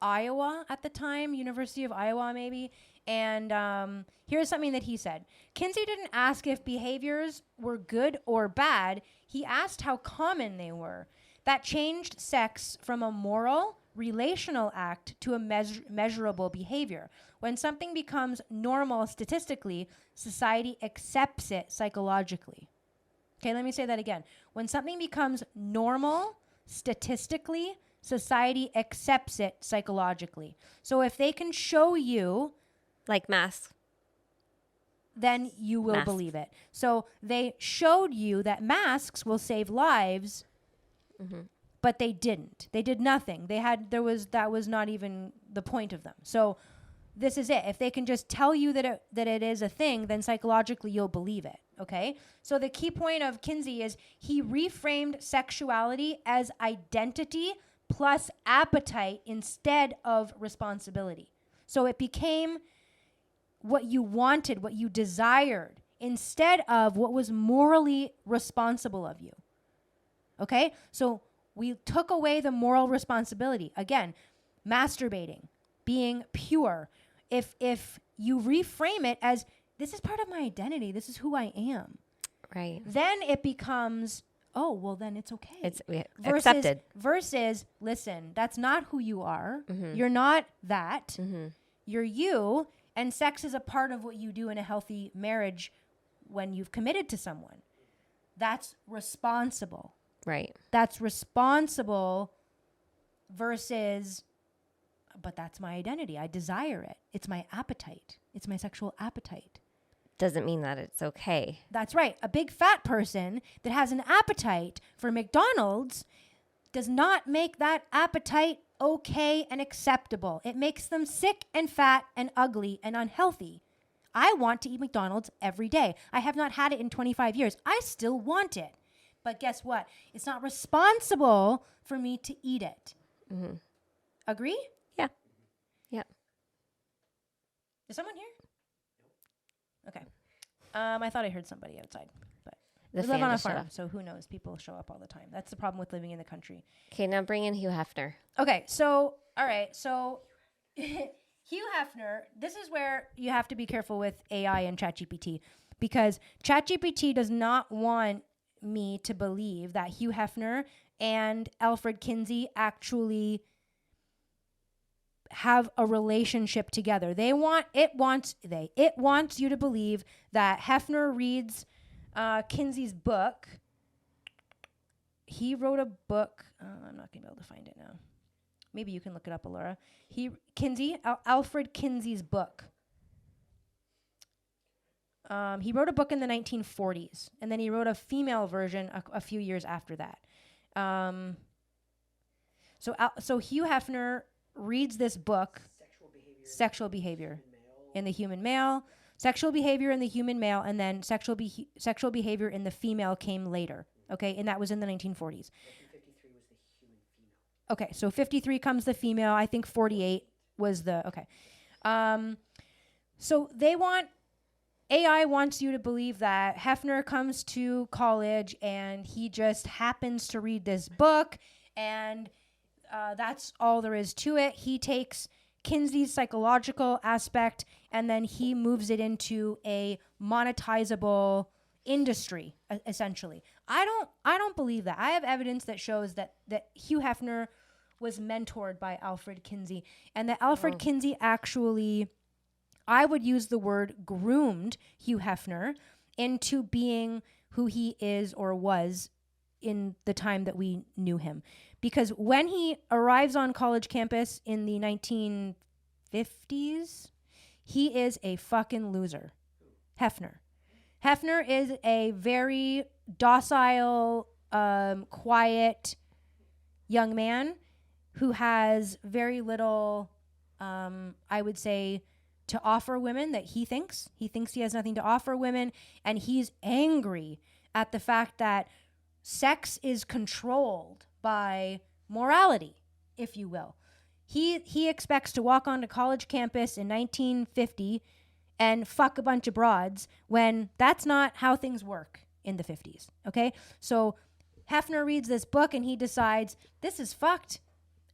Iowa at the time, University of Iowa, maybe. And here's something that he said. Kinsey didn't ask if behaviors were good or bad. He asked how common they were. That changed sex from a moral, relational act to a measurable behavior. When something becomes normal statistically, society accepts it psychologically. Okay, let me say that again. When something becomes normal statistically, society accepts it psychologically. So if they can show you,
like masks,
then you will believe it. So they showed you that masks will save lives, but they didn't. They did nothing. That was not even the point of them. So this is it. If they can just tell you that it is a thing, then psychologically you'll believe it. Okay? So the key point of Kinsey is he reframed sexuality as identity plus appetite instead of responsibility. So it became what you wanted, what you desired, instead of what was morally responsible of you. Okay? So we took away the moral responsibility. Again, masturbating, being pure. If you reframe it as, this is part of my identity, this is who I am.
Right.
Then it becomes, oh, well, then it's okay.
It's accepted.
Versus, listen, that's not who you are.
Mm-hmm.
You're not that.
Mm-hmm.
You're you. And sex is a part of what you do in a healthy marriage when you've committed to someone. That's responsible.
Right.
That's responsible versus, but that's my identity. I desire it. It's my appetite. It's my sexual appetite.
Doesn't mean that it's okay.
That's right. A big fat person that has an appetite for McDonald's does not make that appetite okay and acceptable. It makes them sick and fat and ugly and unhealthy. I want to eat McDonald's every day. I have not had it in 25 years. I still want it. But guess what? It's not responsible for me to eat it.
Mm-hmm.
Agree?
Yeah. Yeah.
Is someone here? Okay. I thought I heard somebody outside. But we live on a farm, so who knows? People show up all the time. That's the problem with living in the country.
Okay, now bring in Hugh Hefner.
Okay, so, all right. So, Hugh Hefner, this is where you have to be careful with AI and ChatGPT, because ChatGPT does not want me to believe that Hugh Hefner and Alfred Kinsey actually have a relationship together. It wants you to believe that Hefner reads Kinsey's book. He wrote a book. I'm not gonna be able to find it now. Maybe you can look it up, Alora. Alfred Kinsey's book. He wrote a book in the 1940s, and then he wrote a female version a few years after that. So Hugh Hefner reads this book, Sexual Behavior in the Human Male. Sexual behavior in the human male, and then sexual behavior in the female came later. Okay, and that was in the 1940s.
53 was the human female.
Okay, so 53 comes the female. I think 48 was the, okay. So AI wants you to believe that Hefner comes to college and he just happens to read this book, and that's all there is to it. He takes Kinsey's psychological aspect and then he moves it into a monetizable industry, essentially. I don't believe that. I have evidence that shows that Hugh Hefner was mentored by Alfred Kinsey, and that Alfred Kinsey actually, I would use the word, groomed Hugh Hefner into being who he is or was in the time that we knew him. Because when he arrives on college campus in the 1950s, he is a fucking loser. Hefner. Hefner is a very docile, quiet young man who has very little, I would say, to offer women that he thinks. He thinks he has nothing to offer women, and he's angry at the fact that sex is controlled by morality, if you will. He expects to walk onto college campus in 1950 and fuck a bunch of broads when that's not how things work in the 50s, okay? So Hefner reads this book and he decides, this is fucked.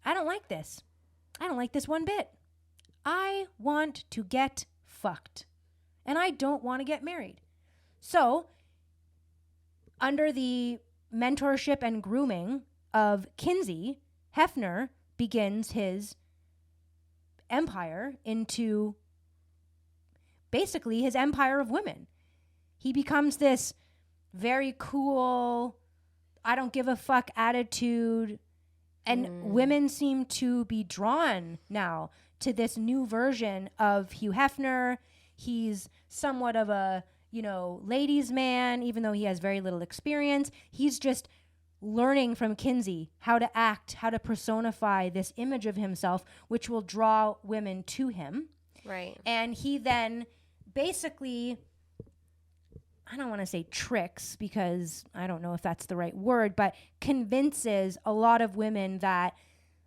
I don't like this. I don't like this one bit. I want to get fucked, and I don't want to get married. So, under the mentorship and grooming of Kinsey, Hefner begins his empire into basically his empire of women. He becomes this very cool, I don't give a fuck attitude, and women seem to be drawn now to this new version of Hugh Hefner. He's somewhat of a, ladies' man, even though he has very little experience. He's just learning from Kinsey how to act, how to personify this image of himself, which will draw women to him.
Right.
And he then basically, I don't want to say tricks because I don't know if that's the right word, but convinces a lot of women that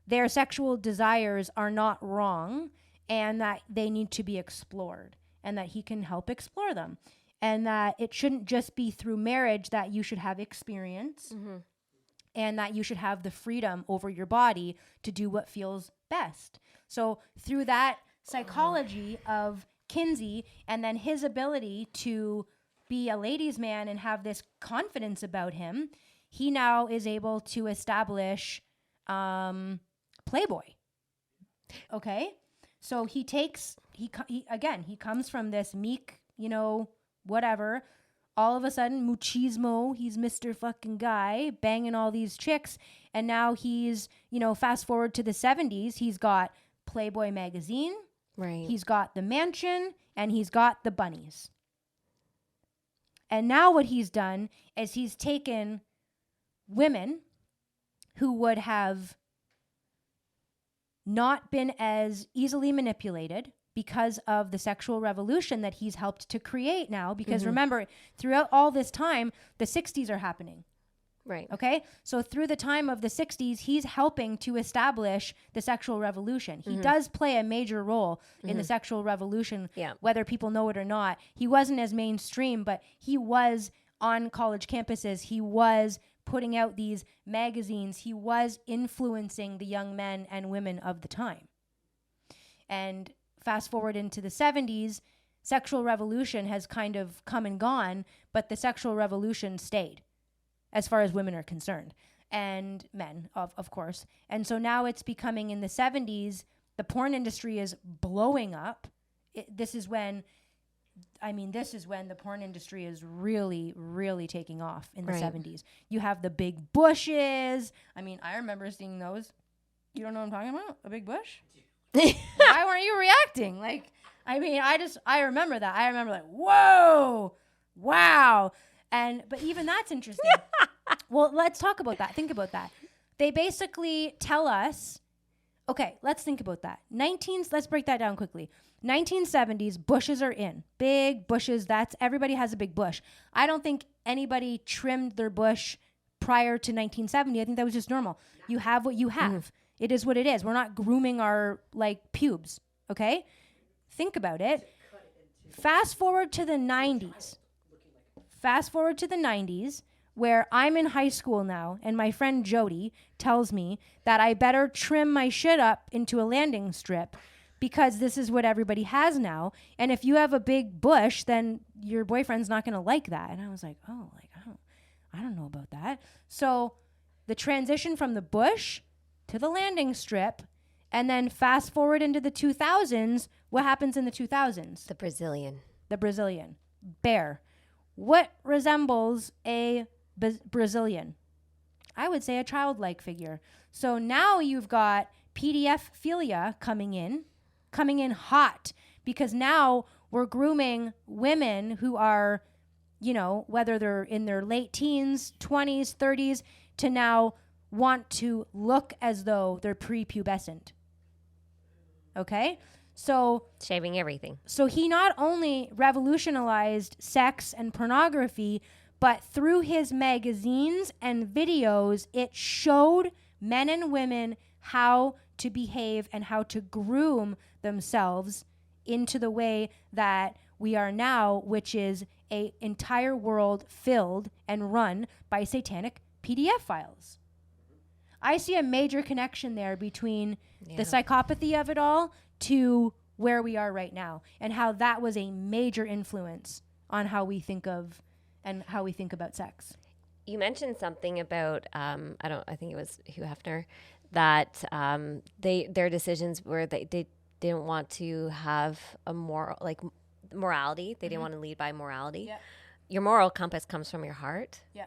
their sexual desires are not wrong and that they need to be explored, and that he can help explore them, and that it shouldn't just be through marriage that you should have experience, and that you should have the freedom over your body to do what feels best. So through that psychology of Kinsey, and then his ability to be a ladies' man and have this confidence about him, he now is able to establish Playboy. Okay? So he comes from this meek, whatever. All of a sudden, machismo, he's Mr. fucking guy, banging all these chicks. And now he's, fast forward to the 70s, he's got Playboy magazine.
Right.
He's got the mansion, and he's got the bunnies. And now what he's done is he's taken women who would have not been as easily manipulated because of the sexual revolution that he's helped to create now. Because remember, throughout all this time, the 60s are happening.
Right.
Okay? So through the time of the 60s, he's helping to establish the sexual revolution. He does play a major role in the sexual revolution, whether people know it or not. He wasn't as mainstream, but he was on college campuses. He was putting out these magazines. He was influencing the young men and women of the time. And fast forward into the 70s, sexual revolution has kind of come and gone, but the sexual revolution stayed as far as women are concerned, and men, of course. And so now it's becoming, in the 70s, the porn industry is blowing up. This is when the porn industry is really, really taking off in the 70s. You have the big bushes. I remember seeing those. You don't know what I'm talking about? A big bush? Why weren't you reacting? I remember that. I remember whoa, wow. But even that's interesting. Well, let's talk about that. Think about that. They basically tell us, okay, let's think about that. Let's break that down quickly. 1970s, bushes are in. Big bushes. Everybody has a big bush. I don't think anybody trimmed their bush prior to 1970. I think that was just normal. You have what you have. It is what it is. We're not grooming our pubes. Okay? Think about it. Fast forward to the 90s. Where I'm in high school now, and my friend Jody tells me that I better trim my shit up into a landing strip because this is what everybody has now. And if you have a big bush, then your boyfriend's not going to like that. And I was like, oh, I don't know about that. So the transition from the bush to the landing strip, and then fast forward into the 2000s, what happens in the 2000s?
The Brazilian.
Bear. What resembles a Brazilian? I would say a childlike figure. So now you've got PDF philia coming in hot, because now we're grooming women who are, whether they're in their late teens, 20s, 30s, to now want to look as though they're prepubescent. Okay? So
shaving everything.
So he not only revolutionized sex and pornography, but through his magazines and videos, it showed men and women how to behave and how to groom themselves into the way that we are now, which is an entire world filled and run by satanic PDF files. I see a major connection there between the psychopathy of it all to where we are right now, and how that was a major influence on how we think of and how we think about sex.
You mentioned something about I think it was Hugh Hefner, that their decisions were they didn't want to have a morality. They didn't want to lead by morality.
Yeah.
Your moral compass comes from your heart.
Yeah.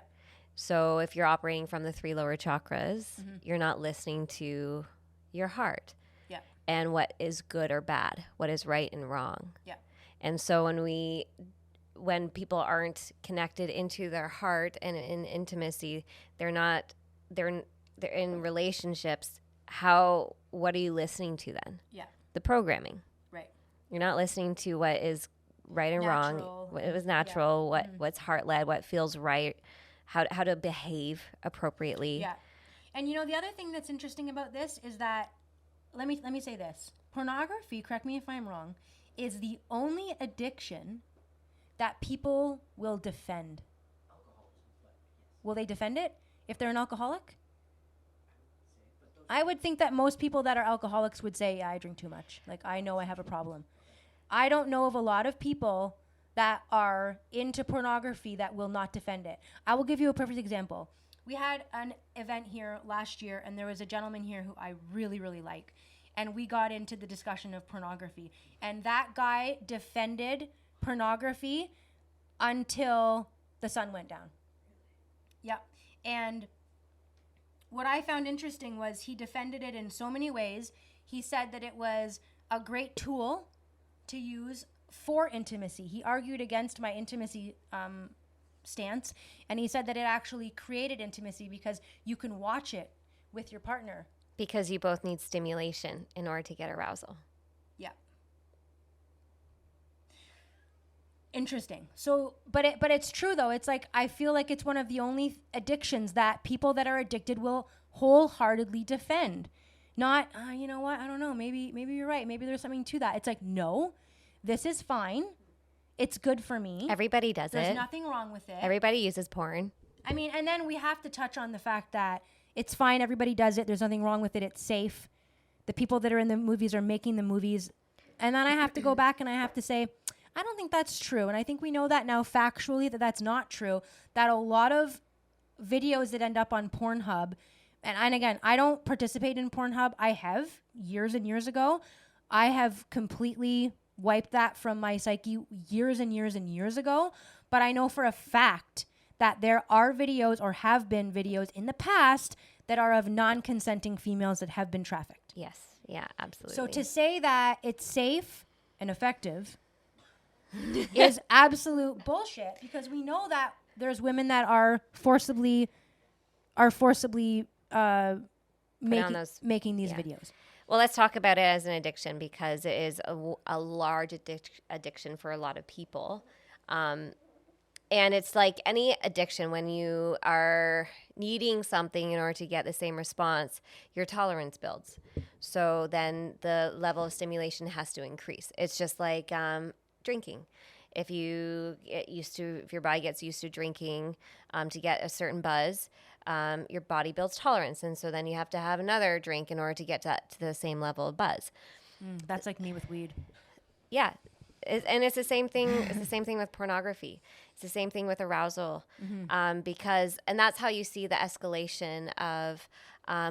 So if you're operating from the 3 lower chakras, you're not listening to your heart.
Yeah.
And what is good or bad, what is right and wrong.
Yeah.
And so when people aren't connected into their heart and in intimacy, they're in relationships. What are you listening to then?
Yeah.
The programming.
Right.
You're not listening to what is right and wrong, what was natural, what's heart led, what feels right, how to behave appropriately.
Yeah. And the other thing that's interesting about this is that, let me say this. Pornography, correct me if I'm wrong, is the only addiction that people will defend. Will they defend it if they're an alcoholic? I would think that most people that are alcoholics would say, yeah, I drink too much. I know I have a problem. I don't know of a lot of people that are into pornography that will not defend it. I will give you a perfect example. We had an event here last year, and there was a gentleman here who I really, really like. And we got into the discussion of pornography. And that guy defended pornography until the sun went down. Yeah. And what I found interesting was he defended it in so many ways. He said that it was a great tool to use for intimacy. He argued against my intimacy stance, and he said that it actually created intimacy because you can watch it with your partner.
Because you both need stimulation in order to get arousal.
Yeah. Interesting. So, but it's true though. It's I feel like it's one of the only addictions that people that are addicted will wholeheartedly defend. Not, you know what? I don't know. Maybe you're right. Maybe there's something to that. It's no, this is fine. It's good for me.
Everybody does it.
There's nothing wrong with it.
Everybody uses porn.
I mean, and then we have to touch on the fact that it's fine. Everybody does it. There's nothing wrong with it. It's safe. The people that are in the movies are making the movies. And then I have to go back and I have to say, I don't think that's true. And I think we know that now factually that that's not true. That a lot of videos that end up on Pornhub, and again, I don't participate in Pornhub. I have years and years ago. I have completely wiped that from my psyche years and years and years ago. But I know for a fact that there are videos or have been videos in the past that are of non-consenting females that have been trafficked.
Yes. Yeah, absolutely.
So to say that it's safe and effective is absolute bullshit, because we know that there's women that are forcibly making these videos.
Well, let's talk about it as an addiction because it is a large addiction for a lot of people. And it's like any addiction, when you are needing something in order to get the same response, your tolerance builds. So then the level of stimulation has to increase. It's just like drinking. If your body gets used to drinking to get a certain buzz, your body builds tolerance. And so then you have to have another drink in order to get to the same level of buzz.
That's like me with weed.
Yeah. And it's the same thing. It's the same thing with pornography. It's the same thing with arousal, because that's how you see the escalation of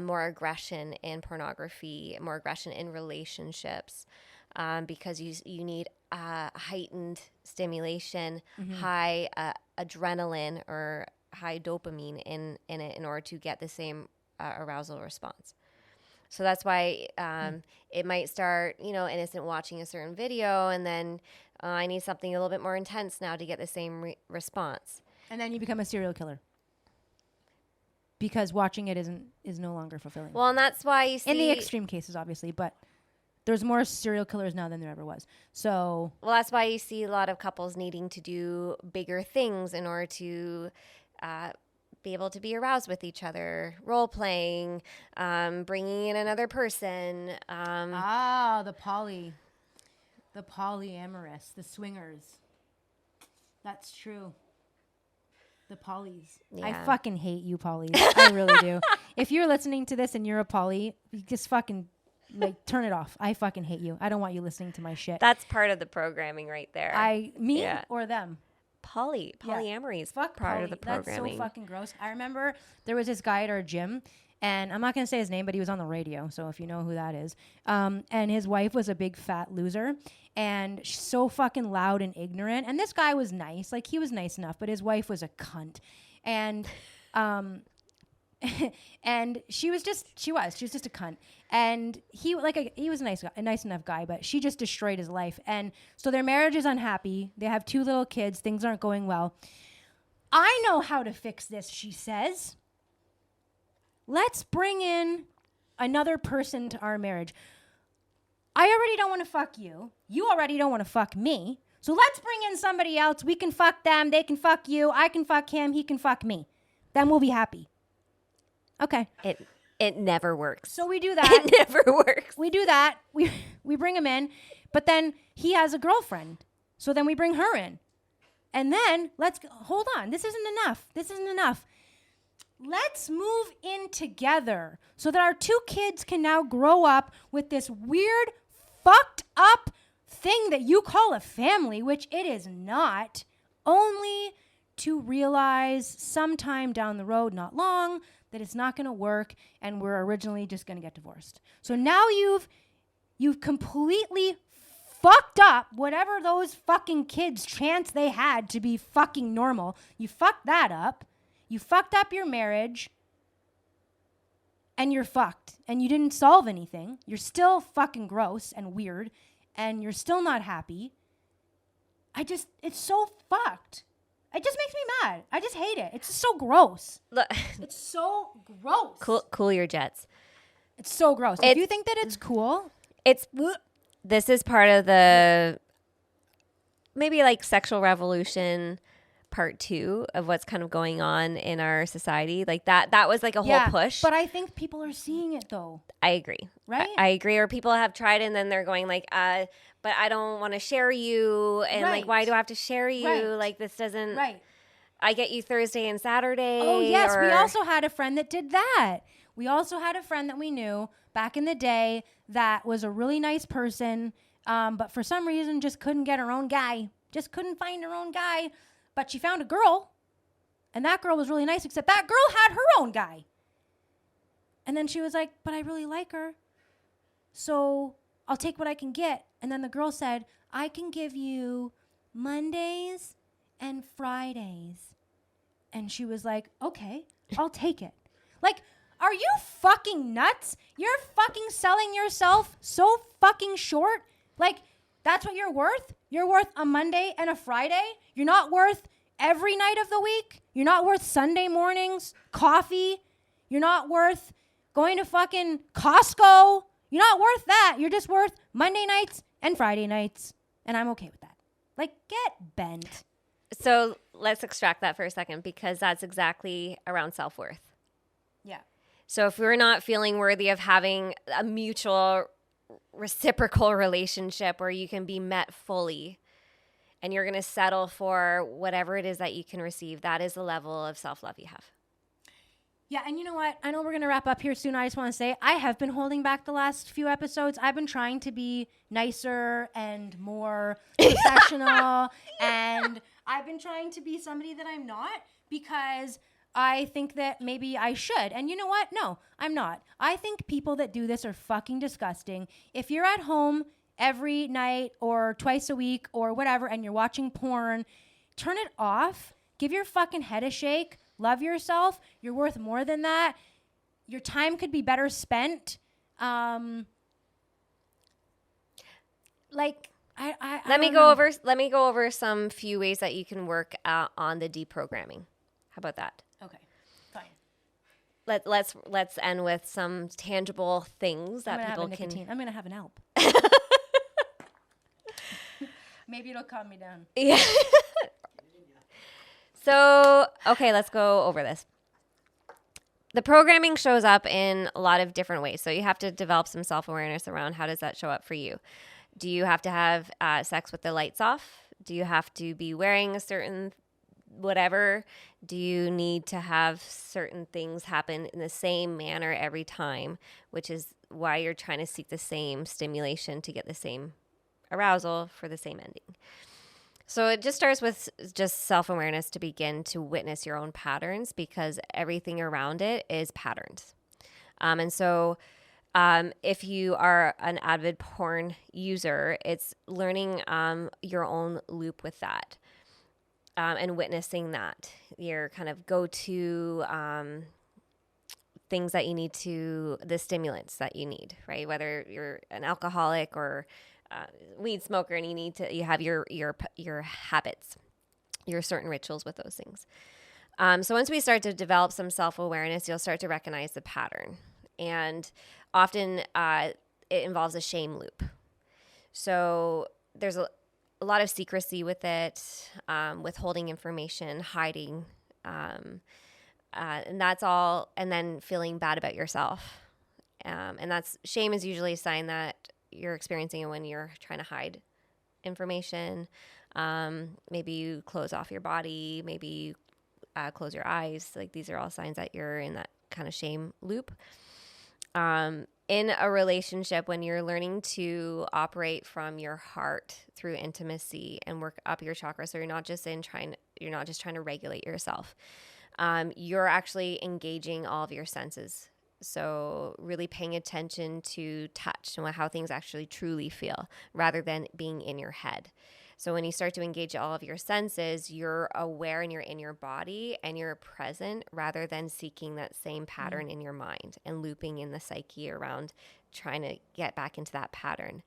more aggression in pornography, more aggression in relationships, because you need heightened stimulation, high adrenaline or high dopamine in it in order to get the same arousal response. So that's why it might start, innocent watching a certain video, and then I need something a little bit more intense now to get the same response.
And then you become a serial killer because watching it is no longer fulfilling.
Well, and that's why you see...
In the extreme cases, obviously, but there's more serial killers now than there ever was. So...
Well, that's why you see a lot of couples needing to do bigger things in order to... be able to be aroused with each other, role playing, bringing in another person.
The polyamorous, the swingers. That's true. The polys.
Yeah.
I fucking hate you, polys. I really do. If you're listening to this and you're a poly, you just fucking turn it off. I fucking hate you. I don't want you listening to my shit.
That's part of the programming right there.
Or them.
Polyamory is
Fuck
part
poly.
of the programming.
That's so fucking gross. I remember there was this guy at our gym, and I'm not going to say his name, but he was on the radio, so if you know who that is. And his wife was a big fat loser, and so fucking loud and ignorant. And this guy was nice. Like, he was nice enough, but his wife was a cunt. And and she was just a cunt. And he was a nice enough guy, but she just destroyed his life. And so their marriage is unhappy. They have 2 little kids. Things aren't going well. I know how to fix this, she says. Let's bring in another person to our marriage. I already don't want to fuck you. You already don't want to fuck me. So let's bring in somebody else. We can fuck them. They can fuck you. I can fuck him. He can fuck me. Then we'll be happy. Okay.
It never works.
So we do that.
It never works.
We do that. We bring him in, but then he has a girlfriend. So then we bring her in. And then hold on. This isn't enough. Let's move in together so that our 2 kids can now grow up with this weird, fucked up thing that you call a family, which it is not, only to realize sometime down the road, not long, that it's not going to work, and we're originally just going to get divorced. So now you've completely fucked up whatever those fucking kids' chance they had to be fucking normal. You fucked that up. You fucked up your marriage, and you're fucked. And you didn't solve anything. You're still fucking gross and weird, and you're still not happy. It's so fucked. It just makes me mad. I just hate it. It's just so gross.
Look,
it's so gross.
Cool your jets.
It's so gross. If you think that it's cool,
this is part of the maybe like sexual revolution part 2 of what's kind of going on in our society. Like that was like a whole push.
But I think people are seeing it though.
I agree.
Right?
I agree. Or people have tried and then they're going like, but I don't want to share you. And like, why do I have to share you?
Right.
Like this doesn't.
Right.
I get you Thursday and Saturday.
Oh, yes. We also had a friend that did that. We also had a friend that we knew back in the day that was a really nice person, but for some reason just couldn't get her own guy. Just couldn't find her own guy. But she found a girl, and that girl was really nice, except that girl had her own guy. And then she was like, but I really like her, so I'll take what I can get. And then the girl said, I can give you Mondays and Fridays. And she was like, okay, I'll take it. Like, are you fucking nuts? You're fucking selling yourself so fucking short. Like, that's what you're worth? You're worth a Monday and a Friday? You're not worth every night of the week? You're not worth Sunday mornings, coffee? You're not worth going to fucking Costco? You're not worth that. You're just worth Monday nights and Friday nights. And I'm okay with that. Like, get bent.
So let's extract that for a second, because that's exactly around self-worth.
Yeah.
So if we're not feeling worthy of having a mutual reciprocal relationship where you can be met fully, and you're going to settle for whatever it is that you can receive, that is the level of self-love you have.
Yeah, and you know what? I know we're going to wrap up here soon. I just want to say I have been holding back the last few episodes. I've been trying to be nicer and more professional, and I've been trying to be somebody that I'm not, because I think that maybe I should. And you know what? No, I'm not. I think people that do this are fucking disgusting. If you're at home every night or twice a week or whatever and you're watching porn, turn it off. Give your fucking head a shake. Love yourself. You're worth more than that. Your time could be better spent. Let me
go over some few ways that you can work on the deprogramming. How about that?
Okay, fine.
Let's end with some tangible things that people can.
I'm gonna have an Alp. Maybe it'll calm me down.
Yeah. So, okay, let's go over this. The programming shows up in a lot of different ways. So you have to develop some self-awareness around how does that show up for you. Do you have to have sex with the lights off? Do you have to be wearing a certain whatever? Do you need to have certain things happen in the same manner every time, which is why you're trying to seek the same stimulation to get the same arousal for the same ending. So it just starts with just self-awareness to begin to witness your own patterns, because everything around it is patterns. And so if you are an avid porn user, it's learning your own loop with that and witnessing that. Your kind of go-to things that you need the stimulants that you need, right? Whether you're an alcoholic or weed smoker, and you have your habits, your certain rituals with those things. So once we start to develop some self-awareness, you'll start to recognize the pattern. And often it involves a shame loop. So there's a lot of secrecy with it, withholding information, hiding, and that's all, and then feeling bad about yourself. And shame is usually a sign that you're experiencing it when you're trying to hide information. Maybe you close off your body, maybe you close your eyes. Like, these are all signs that you're in that kind of shame loop. In a relationship, when you're learning to operate from your heart through intimacy and work up your chakra, so you're not just trying to regulate yourself. You're actually engaging all of your senses. So really paying attention to touch and how things actually truly feel, rather than being in your head. So when you start to engage all of your senses, you're aware and you're in your body and you're present, rather than seeking that same pattern in your mind and looping in the psyche around trying to get back into that pattern.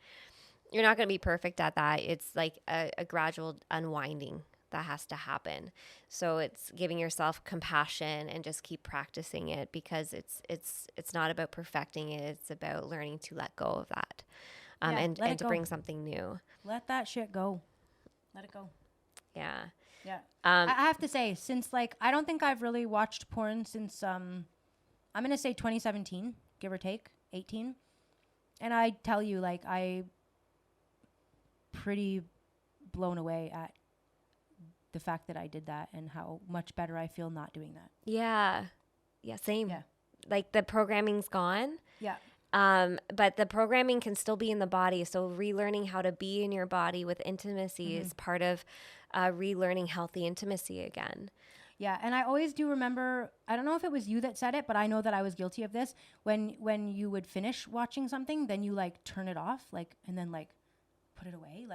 You're not going to be perfect at that. It's like a gradual unwinding that has to happen. So it's giving yourself compassion and just keep practicing it, because it's not about perfecting it. It's about learning to let go of that, and to bring something new.
Let that shit go. Let it go.
Yeah.
Yeah. I have to say, since I don't think I've really watched porn since I'm gonna say 2017, give or take 18, and I tell you, I pretty blown away at the fact that I did that and how much better I feel not doing that.
Yeah. Yeah, same.
Yeah.
Like, the programming's gone.
Yeah.
But the programming can still be in the body. So relearning how to be in your body with intimacy is part of relearning healthy intimacy again.
Yeah. And I always do remember, I don't know if it was you that said it, but I know that I was guilty of this. When you would finish watching something, then you turn it off, and then put it away.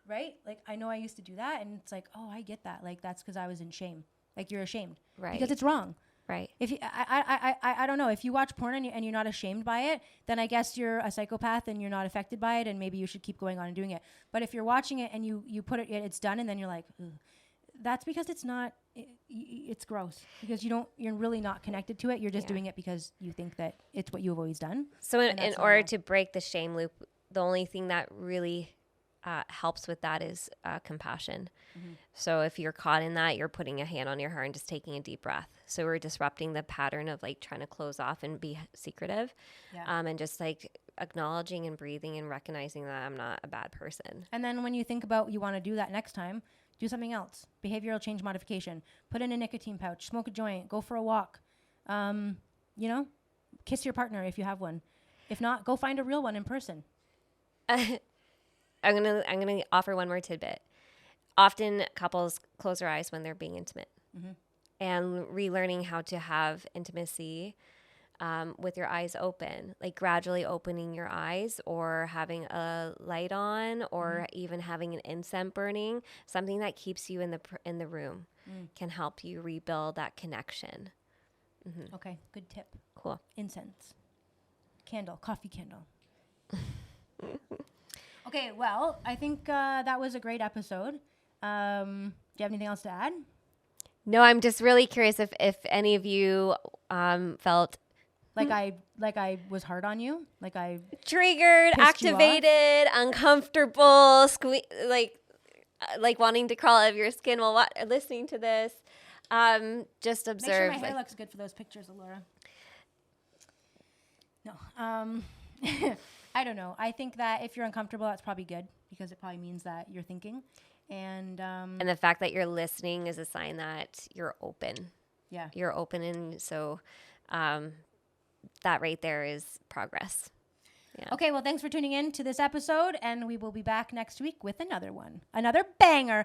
Right? I know I used to do that, and it's oh, I get that. That's because I was in shame. You're ashamed.
Right.
Because it's wrong.
Right.
If you, I don't know. If you watch porn and you're not ashamed by it, then I guess you're a psychopath and you're not affected by it, and maybe you should keep going on and doing it. But if you're watching it and you put it, it's done, and then you're like, ugh, that's because it's not, it's gross because you're really not connected to it. You're just doing it because you think that it's what you've always done.
So in order to break the shame loop, the only thing that really helps with that is compassion. Mm-hmm. So if you're caught in that, you're putting a hand on your heart and just taking a deep breath. So we're disrupting the pattern of like trying to close off and be secretive, and just like acknowledging and breathing and recognizing that I'm not a bad person.
And then when you think about you want to do that next time, do something else. Behavioral change modification. Put in a nicotine pouch. Smoke a joint. Go for a walk. Kiss your partner if you have one. If not, go find a real one in person.
I'm gonna offer one more tidbit. Often couples close their eyes when they're being intimate, and relearning how to have intimacy with your eyes open, like gradually opening your eyes, or having a light on, or even having an incense burning, something that keeps you in the room, can help you rebuild that connection. Mm-hmm.
Okay, good tip.
Cool.
Incense, candle, coffee candle. Okay, well, I think that was a great episode. Do you have anything else to add?
No, I'm just really curious if any of you felt
like I was hard on you, like I
triggered, activated, uncomfortable, like wanting to crawl out of your skin while listening to this. Just observe.
Make sure my hair looks good for those pictures, Laura. No. I don't know. I think that if you're uncomfortable, that's probably good because it probably means that you're thinking. And
the fact that you're listening is a sign that you're open.
Yeah.
You're open. And so that right there is progress. Yeah.
Okay. Well, thanks for tuning in to this episode. And we will be back next week with another one. Another banger.